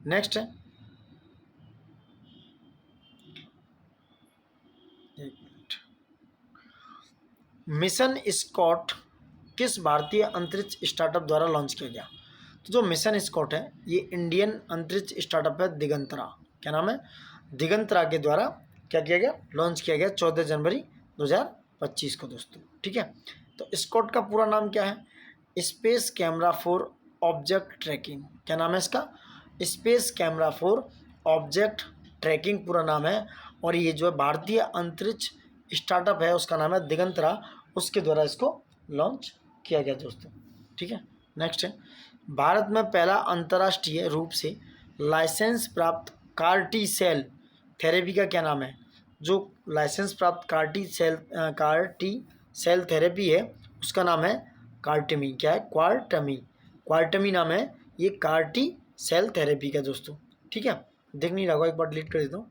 नेक्स्ट है, मिशन स्कॉट किस भारतीय अंतरिक्ष स्टार्टअप द्वारा लॉन्च किया गया? तो जो मिशन स्कॉट है ये इंडियन अंतरिक्ष स्टार्टअप है दिगंतरा। क्या नाम है? दिगंतरा के द्वारा क्या किया गया? लॉन्च किया गया 14 जनवरी 2025 को दोस्तों। ठीक है। तो स्कॉट का पूरा नाम क्या है? Space camera for object tracking. क्या नाम है इसका? Space camera for object tracking पूरा नाम है। और ये जो है भारतीय अंतरिक्ष स्टार्टअप है उसका नाम है दिगंतरा, उसके द्वारा इसको लॉन्च किया गया दोस्तों। ठीक है। नेक्स्ट है, भारत में पहला अंतर्राष्ट्रीय रूप से लाइसेंस प्राप्त CAR-T सेल थेरेपी का क्या नाम है? जो लाइसेंस प्राप्त CAR-T सेल थेरेपी है उसका नाम है क्वारटमी। क्या है? क्वारटमी नाम है ये CAR-T सेल थेरेपी का दोस्तों। ठीक है। देख नहीं रहा, एक बार डिलीट कर देता हूँ।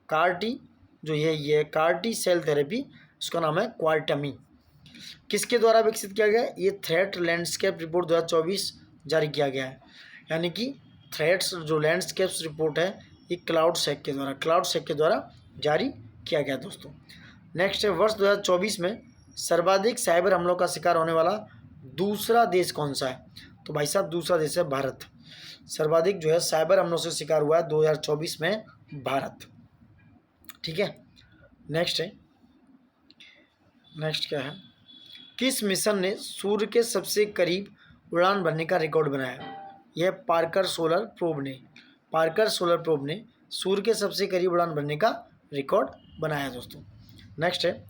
CAR-T जो ये CAR-T सेल थेरेपी उसका नाम है क्वारटमी। किसके द्वारा विकसित किया गया? ये थ्रेट लैंडस्केप रिपोर्ट 2024 जारी किया गया है। यानी कि थ्रेट्स जो लैंडस्केप्स रिपोर्ट है ये क्लाउडसेक के द्वारा जारी किया गया दोस्तों। नेक्स्ट है, वर्ष 2024 में सर्वाधिक साइबर हमलों का शिकार होने वाला दूसरा देश कौन सा है? तो भाई साहब दूसरा देश है भारत। सर्वाधिक जो है साइबर हमलों से शिकार हुआ है 2024 में भारत। ठीक है। नेक्स्ट क्या है, किस मिशन ने सूर्य के सबसे करीब उड़ान भरने का रिकॉर्ड बनाया? यह पार्कर सोलर प्रोब ने सूर्य के सबसे करीब उड़ान भरने का रिकॉर्ड बनाया दोस्तों। नेक्स्ट है,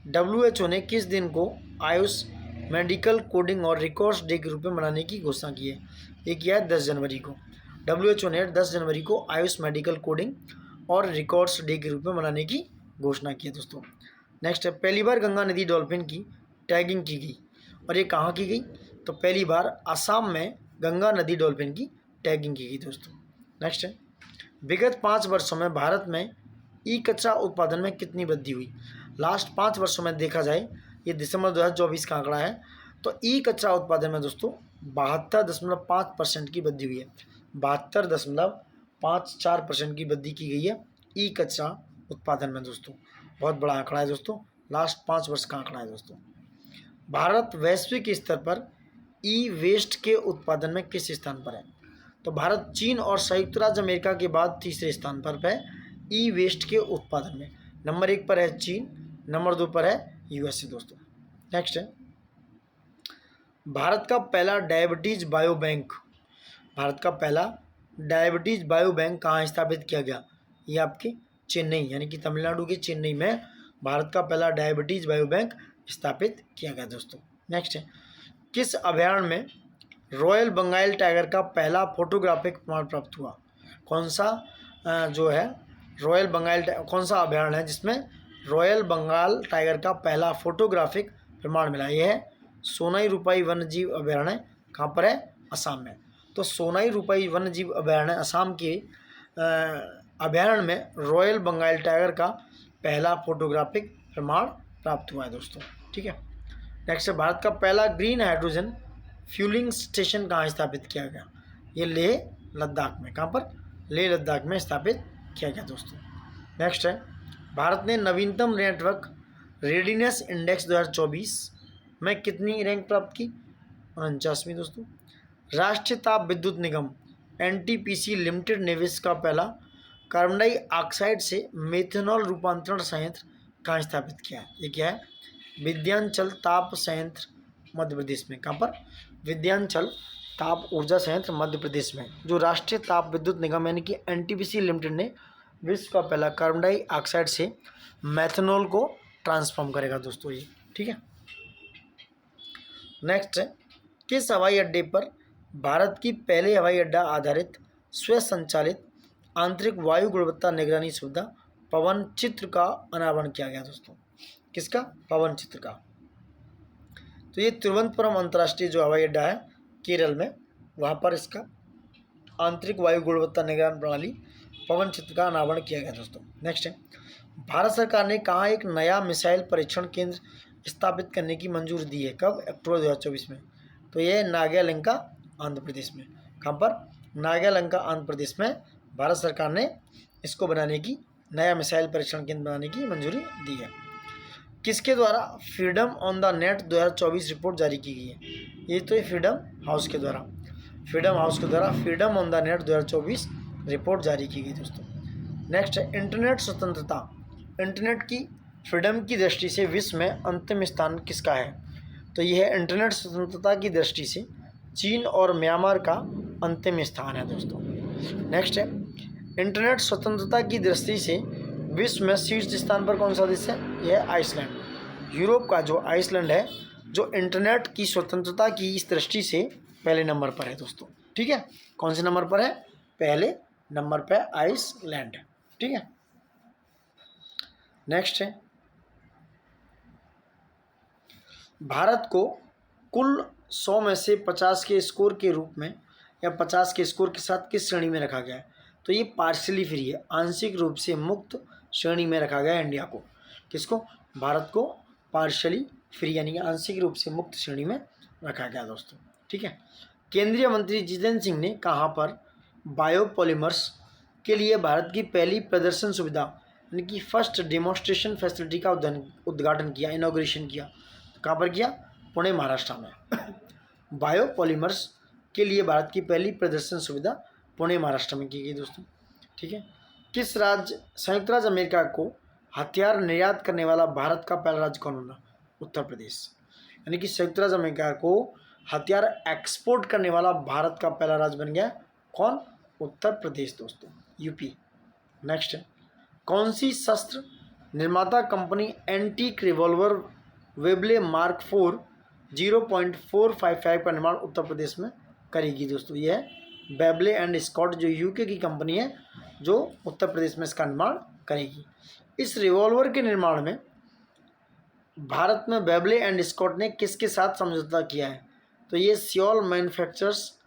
WHO ने किस दिन को आयुष मेडिकल कोडिंग और रिकॉर्ड्स डे के रूप में मनाने की घोषणा की है? ये किया है 10 जनवरी को। WHO ने 10 जनवरी को आयुष मेडिकल कोडिंग और रिकॉर्ड्स डे के रूप में मनाने की घोषणा की है दोस्तों। नेक्स्ट है, पहली बार गंगा नदी डॉल्फिन की टैगिंग की गई और ये कहाँ की गई? तो पहली बार असम में गंगा नदी डॉल्फिन की टैगिंग की गई दोस्तों। नेक्स्ट है, विगत 5 वर्षों में भारत में ई कचरा उत्पादन में कितनी वृद्धि हुई? लास्ट 5 वर्षों में देखा जाए, ये दिसंबर 2024 का आंकड़ा है, तो ई कचरा उत्पादन में दोस्तों 72.5% की वृद्धि हुई है। 72.54% की वृद्धि की गई है ई कचरा उत्पादन में दोस्तों। बहुत बड़ा आंकड़ा है दोस्तों, लास्ट 5 वर्ष का आंकड़ा है दोस्तों। भारत वैश्विक स्तर पर ई वेस्ट के उत्पादन में किस स्थान पर है? तो भारत चीन और संयुक्त राज्य अमेरिका के बाद तीसरे स्थान पर है ई वेस्ट के उत्पादन में। नंबर 1 पर है चीन, नंबर 2 पर है यूएसए दोस्तों। नेक्स्ट है भारत का पहला डायबिटीज बायो बैंक। भारत का पहला डायबिटीज बायो बैंक कहाँ स्थापित किया गया? ये आपके चेन्नई, यानी कि तमिलनाडु के चेन्नई में भारत का पहला डायबिटीज बायो बैंक स्थापित किया गया दोस्तों। नेक्स्ट है किस अभयारण्य में रॉयल बंगाल टाइगर का पहला फोटोग्राफिक प्रमाण प्राप्त हुआ? कौन सा जो है रॉयल बंगाल, कौन सा अभयारण्य है जिसमें रॉयल बंगाल टाइगर का पहला फोटोग्राफिक प्रमाण मिला? यह है सोनाई रूपाई वन्यजीव अभयारण्य। कहाँ पर है? असम में। तो सोनाई रूपाई वन्यजीव अभयारण्य असम के अभयारण्य में रॉयल बंगाल टाइगर का पहला फोटोग्राफिक प्रमाण प्राप्त हुआ है दोस्तों। ठीक है। नेक्स्ट है भारत का पहला ग्रीन हाइड्रोजन फ्यूलिंग स्टेशन कहाँ स्थापित किया गया? ये लेह लद्दाख में। कहाँ पर? लेह लद्दाख में स्थापित किया गया दोस्तों। नेक्स्ट है भारत ने नवीनतम नेटवर्क रेडीनेस इंडेक्स 2024 में कितनी रैंक प्राप्त की? 49वीं दोस्तों। राष्ट्रीय ताप विद्युत निगम एनटीपीसी लिमिटेड ने विश्व का पहला कार्बन डाइऑक्साइड से मेथनॉल रूपांतरण संयंत्र कहाँ स्थापित किया है? ये क्या है? विद्यांचल ताप संयंत्र मध्य प्रदेश में। कहाँ पर? विद्यांचल ताप ऊर्जा संयंत्र मध्य प्रदेश में। जो राष्ट्रीय ताप विद्युत निगम यानी कि एनटीपीसी लिमिटेड ने विश्व का पहला कार्बन डाइऑक्साइड से मेथनॉल को ट्रांसफॉर्म करेगा दोस्तों ये। ठीक है। नेक्स्ट है किस हवाई अड्डे पर भारत की पहले हवाई अड्डा आधारित स्वसंचालित आंतरिक वायु गुणवत्ता निगरानी सुविधा पवन चित्र का अनावरण किया गया दोस्तों? किसका? पवन चित्र का। तो ये तिरुवनंतपुरम अंतर्राष्ट्रीय जो हवाई अड्डा है केरल में, वहाँ पर इसका आंतरिक वायु गुणवत्ता निगरान प्रणाली पवन चित्र का अनावरण किया गया दोस्तों। नेक्स्ट है भारत सरकार ने कहाँ एक नया मिसाइल परीक्षण केंद्र स्थापित करने की मंजूरी दी है? कब? अक्टूबर 2024 में। तो यह नागालैंड आंध्र प्रदेश में। कहाँ पर? नागालैंड आंध्र प्रदेश में भारत सरकार ने इसको बनाने की, नया मिसाइल परीक्षण केंद्र बनाने की मंजूरी दी है। किसके द्वारा freedom on the net 2024 report जारी की गई है? ये तो फ्रीडम हाउस के द्वारा, फ्रीडम हाउस के द्वारा freedom on the net 2024 report जारी की गई दोस्तों। नेक्स्ट है इंटरनेट स्वतंत्रता, इंटरनेट की फ्रीडम की दृष्टि से विश्व में अंतिम स्थान किसका है? तो यह है इंटरनेट स्वतंत्रता की दृष्टि से चीन और म्यांमार का अंतिम स्थान है दोस्तों। नेक्स्ट है इंटरनेट स्वतंत्रता की दृष्टि से विश्व में शीर्ष स्थान पर कौन सा देश है? यह है आइसलैंड। यूरोप का जो आइसलैंड है जो इंटरनेट की स्वतंत्रता की इस दृष्टि से पहले नंबर पर है दोस्तों। ठीक है। कौन से नंबर पर है? पहले नंबर पर आइसलैंड। ठीक है। नेक्स्ट है भारत को कुल 100 में से 50 के स्कोर के रूप में या 50 के स्कोर के साथ किस श्रेणी में रखा गया है? तो ये पार्शियली फ्री है, आंशिक रूप से मुक्त श्रेणी में रखा गया है इंडिया को। किसको? भारत को पार्शियली फ्री यानी कि आंशिक रूप से मुक्त श्रेणी में रखा गया दोस्तों। ठीक है। केंद्रीय मंत्री जितेंद्र सिंह ने कहाँ पर बायोपॉलीमर्स के लिए भारत की पहली प्रदर्शन सुविधा यानी कि फर्स्ट डेमोन्स्ट्रेशन फैसिलिटी का उद्घाटन किया, इनॉग्रेशन किया? कहाँ पर किया? पुणे महाराष्ट्र में। बायोपॉलीमर्स के लिए भारत की पहली प्रदर्शन सुविधा पुणे महाराष्ट्र में की गई दोस्तों। ठीक है। किस राज्य, संयुक्त राज्य अमेरिका को हथियार निर्यात करने वाला भारत का पहला राज्य कौन बना? उत्तर प्रदेश। यानी कि संयुक्त राज्य अमेरिका को हथियार एक्सपोर्ट करने वाला भारत का पहला राज्य बन गया कौन? उत्तर प्रदेश दोस्तों, यूपी। नेक्स्ट है कौन सी शस्त्र निर्माता company antique revolver Webley mark 4 0.455 का निर्माण उत्तर प्रदेश में करेगी दोस्तों? ये है बेबले एंड स्कॉट, जो यूके की कंपनी है जो उत्तर प्रदेश में इसका निर्माण करेगी। इस रिवॉल्वर के निर्माण में भारत में बेबले एंड स्कॉट ने किसके साथ समझौता किया है? तो ये सियोल मैन्युफैक्चरर्स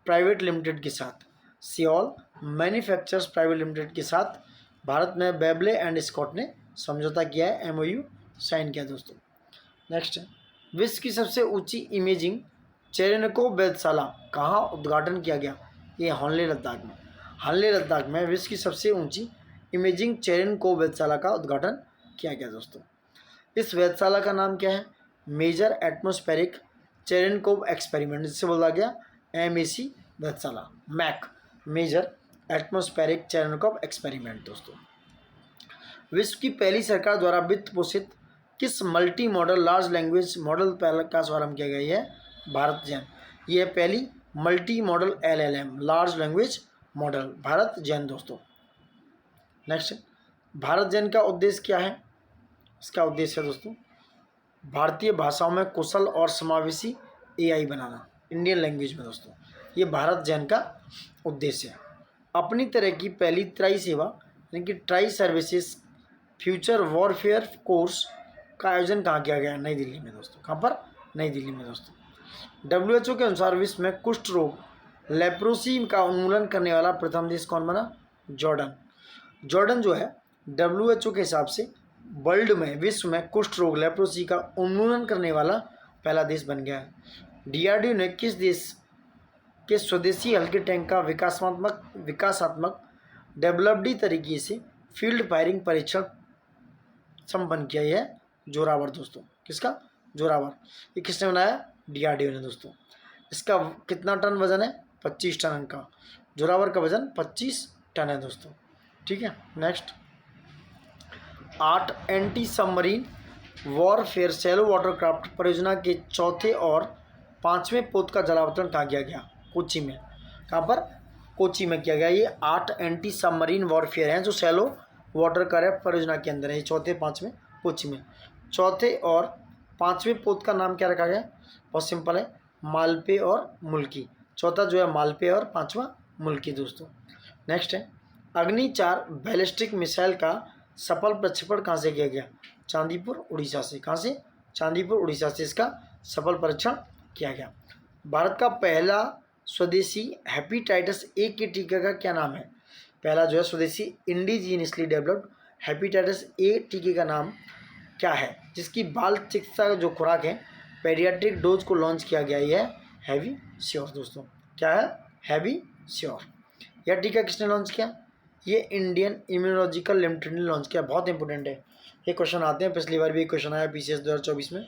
प्राइवेट लिमिटेड के साथ, सियोल मैन्युफैक्चरर्स प्राइवेट लिमिटेड के साथ भारत में बेबले एंड स्कॉट ने समझौता किया है, MOU साइन किया दोस्तों। नेक्स्ट है, विश्व की सबसे ऊंची इमेजिंग चेरेनकोव वेधशाला कहाँ उद्घाटन किया गया? ये हानले लद्दाख में। हानले लद्दाख में विश्व की सबसे ऊंची इमेजिंग चेरेनकोव वेधशाला का उद्घाटन किया गया दोस्तों। इस वेधशाला का नाम क्या है? मेजर एटमॉस्फेरिक चेरेनकोव एक्सपेरिमेंट, जिससे बोला गया MAC वेधशाला, MAC, major atmospheric Cherenkov experiment दोस्तों। विश्व की पहली सरकार द्वारा वित्त पोषित किस multi modal large language model का शुभारंभ किया गया है? भारत जैन। ये पहली multi modal LLM large language model, BharatGen दोस्तों। नेक्स्ट, भारत जैन का उद्देश्य क्या है? इसका उद्देश्य है दोस्तों भारतीय भाषाओं में कुशल और समावेशी AI बनाना, इंडियन लैंग्वेज में दोस्तों। ये भारत जैन का उद्देश्य है। अपनी तरह की पहली ट्राई सेवा यानी कि tri services future warfare course का आयोजन कहाँ किया गया? नई दिल्ली में दोस्तों। कहाँ पर? नई दिल्ली में दोस्तों। WHO के अनुसार विश्व में कुष्ठ रोग लेप्रोसी का उन्मूलन करने वाला प्रथम देश कौन बना? जॉर्डन। जॉर्डन जो है WHO के हिसाब से वर्ल्ड में, विश्व में कुष्ठ रोग लेप्रोसी का उन्मूलन करने वाला पहला देश बन गया है। DRDO ने किस देश के स्वदेशी हल्के टैंक का विकासात्मक डेवलप्ड तरीके से फील्ड फायरिंग परीक्षण संपन्न किया? है जोरावर दोस्तों। किसका? जोरावर। ये किसने बनाया? DRDO ने दोस्तों। इसका कितना टन वजन है? 25 टन का। जोरावर का वजन 25 टन है दोस्तों। ठीक है। Next, 8 anti submarine warfare shallow watercraft परियोजना के चौथे और 5वें पोत का जलावतरण कहाँ किया गया? कोच्चि में। कहाँ पर? कोच्चि में किया गया। ये 8 एंटी सबमरीन वॉरफेयर हैं जो शैलो वाटरक्राफ्ट परियोजना के अंदर है। चौथे 5वें कोच्चि में। चौथे और 5वें पोत का नाम क्या रखा गया? बहुत सिंपल है, मालपे और मुल्की। चौथा जो है मालपे और 5वां मुल्की दोस्तों। नेक्स्ट है, अग्नि 4 बैलिस्टिक मिसाइल का सफल प्रक्षेपण कहाँ से किया गया? चांदीपुर उड़ीसा से। कहाँ से? चांदीपुर उड़ीसा से इसका सफल परीक्षण किया गया। भारत का पहला स्वदेशी हेपेटाइटिस A के टीका का क्या नाम है? पहला जो है स्वदेशी इंडिजीनियसली डेवलप्ड हेपेटाइटिस A टीके का नाम क्या है? जिसकी बाल चिकित्सा जो खुराक है पेडियाट्रिक डोज को लॉन्च किया गया। यह है हैवी श्योर दोस्तों। क्या है? Heavy sure. यह टीका किसने लॉन्च किया? ये इंडियन इम्यूनोलॉजिकल लिमिटेड ने लॉन्च किया। बहुत इंपॉर्टेंट है, ये क्वेश्चन आते हैं, पिछली बार भी एक क्वेश्चन आया PCS 2024 में।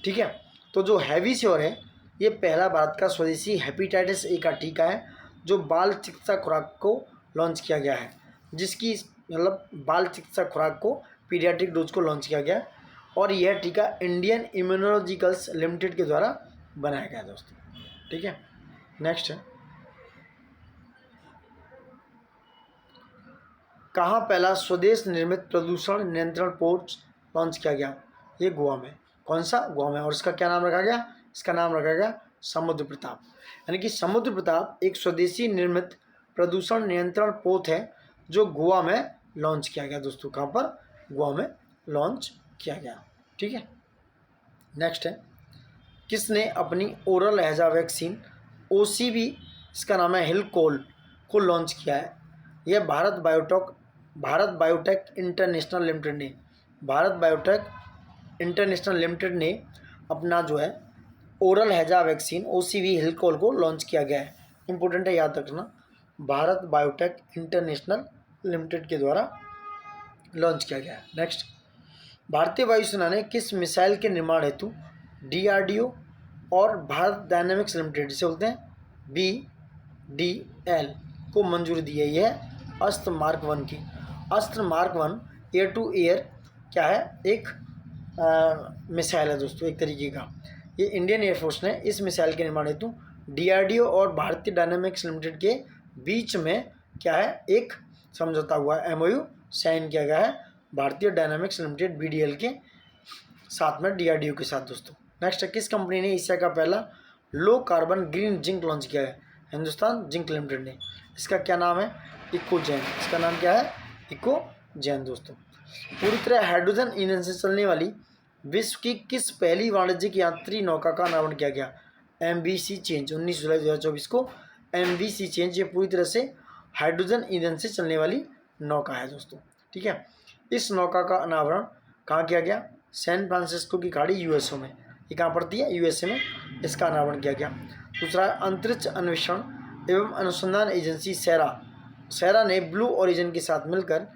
ठीक है, तो जो हैवी श्योर है ये पहला भारत का स्वदेशी हेपेटाइटिस A का टीका है जो बाल चिकित्सा खुराक को लॉन्च किया गया है, जिसकी मतलब बाल चिकित्सा खुराक को पीडियाट्रिक डोज को लॉन्च किया गया और यह टीका इंडियन इम्यूनोलॉजिकल्स लिमिटेड के द्वारा बनाया गया दोस्तों। ठीक है। नेक्स्ट है, कहाँ पहला स्वदेश निर्मित प्रदूषण नियंत्रण पोर्ट लॉन्च किया गया? ये गोवा में। कौन सा? गोवा में। और इसका क्या नाम रखा गया? इसका नाम रखा गया समुद्र प्रताप। यानी कि समुद्र प्रताप एक स्वदेशी निर्मित प्रदूषण नियंत्रण पोत है जो गोवा में लॉन्च किया गया दोस्तों। कहाँ पर? गोवा में लॉन्च किया गया। ठीक है। नेक्स्ट है, किसने अपनी ओरल हैजा वैक्सीन OCV, इसका नाम है हिलकोल, को लॉन्च किया है? यह भारत बायोटेक इंटरनेशनल लिमिटेड ने अपना जो है ओरल हैजा वैक्सीन OCV हिलकोल को लॉन्च किया गया है। इंपॉर्टेंट है, याद रखना, भारत बायोटेक इंटरनेशनल लिमिटेड के द्वारा लॉन्च किया गया है। नेक्स्ट, भारतीय वायुसेना ने किस मिसाइल के निर्माण हेतु DRDO और भारत डायनामिक्स लिमिटेड, जिसे बोलते हैं BDL, को मंजूरी दी है? यह अस्त्र मार्क 1 की। अस्त्र मार्क 1 एयर टू एयर क्या है? एक मिसाइल है दोस्तों, एक तरीके का। ये इंडियन एयरफोर्स ने इस मिसाइल के निर्माण हेतु DRDO और भारतीय डायनामिक्स लिमिटेड के बीच में क्या है? एक समझौता हुआ, MOU साइन किया गया है भारतीय डायनामिक्स लिमिटेड BDL के साथ में DRDO के साथ दोस्तों। नेक्स्ट है, किस कंपनी ने एशिया का पहला low carbon green zinc launch किया है? हिंदुस्तान जिंक लिमिटेड ने। इसका क्या नाम है? इकोजेन। इसका नाम क्या है? इकोजेन दोस्तों। पूरी तरह हाइड्रोजन ईंधन से चलने वाली विश्व की किस पहली वाणिज्यिक यात्री नौका का अनावरण किया गया? MVC change. 19 जुलाई 2024 को MVC चेंज, ये पूरी तरह से हाइड्रोजन ईंधन से चलने वाली नौका है दोस्तों। ठीक है। इस नौका का अनावरण कहाँ किया गया? सैन फ्रांसिस्को की खाड़ी यूएसओ में। ये कहाँ पड़ती है? यूएसए में इसका अनावरण किया गया। दूसरा, अंतरिक्ष अन्वेषण एवं अनुसंधान एजेंसी सेरा। सेरा ने ब्लू ओरिजिन के साथ मिलकर,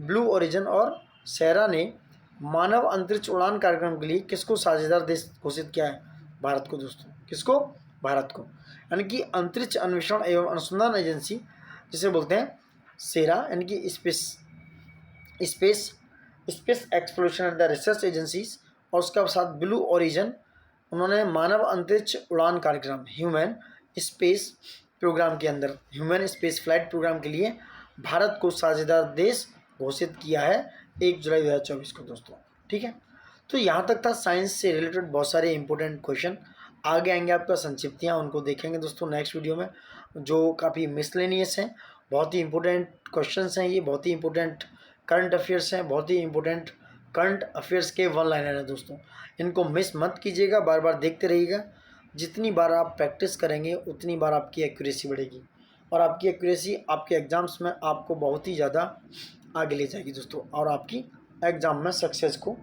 ब्लू ओरिजिन और सेरा ने मानव अंतरिक्ष उड़ान कार्यक्रम के लिए किसको साझेदार देश घोषित किया है? भारत को दोस्तों। किसको? भारत को। यानी कि अंतरिक्ष अन्वेषण एवं अनुसंधान एजेंसी जिसे बोलते हैं सेरा, यानी कि space exploration and the research agencies, और उसके साथ ब्लू ओरिजिन, उन्होंने मानव अंतरिक्ष उड़ान कार्यक्रम ह्यूमन स्पेस प्रोग्राम के अंदर, ह्यूमन स्पेस फ्लाइट प्रोग्राम के लिए भारत को साझेदार देश घोषित किया है 1 जुलाई 2024 को दोस्तों। ठीक है, तो यहाँ तक था साइंस से रिलेटेड बहुत सारे इंपॉर्टेंट क्वेश्चन। आगे आएंगे आपका संक्षिप्तियाँ, उनको देखेंगे दोस्तों नेक्स्ट वीडियो में, जो काफ़ी मिसलेनियस हैं, बहुत ही इंपॉर्टेंट क्वेश्चंस हैं ये, बहुत ही इंपॉर्टेंट करंट अफेयर्स हैं, बहुत ही इंपॉर्टेंट करंट अफेयर्स के वन लाइनर हैं दोस्तों। इनको मिस मत कीजिएगा, बार बार देखते रहिएगा। जितनी बार आप प्रैक्टिस करेंगे उतनी बार आपकी एक्यूरेसी बढ़ेगी, और आपकी एक्यूरेसी आपके एग्ज़ाम्स में आपको बहुत ही ज़्यादा आगे ले जाएगी दोस्तों, और आपकी एग्ज़ाम में सक्सेस को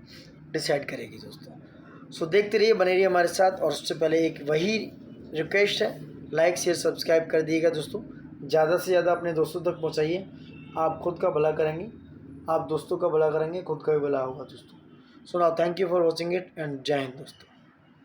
डिसाइड करेगी दोस्तों। सो देखते रहिए, बने रहिए हमारे साथ। और उससे पहले एक वही रिक्वेस्ट है, लाइक शेयर सब्सक्राइब कर दिएगा दोस्तों। ज़्यादा से ज़्यादा अपने दोस्तों तक पहुँचाइए। आप खुद का भला करेंगे, आप दोस्तों का भला करेंगे, खुद का भी भला होगा दोस्तों। So now thank you for watching it and जय हिंद दोस्तों।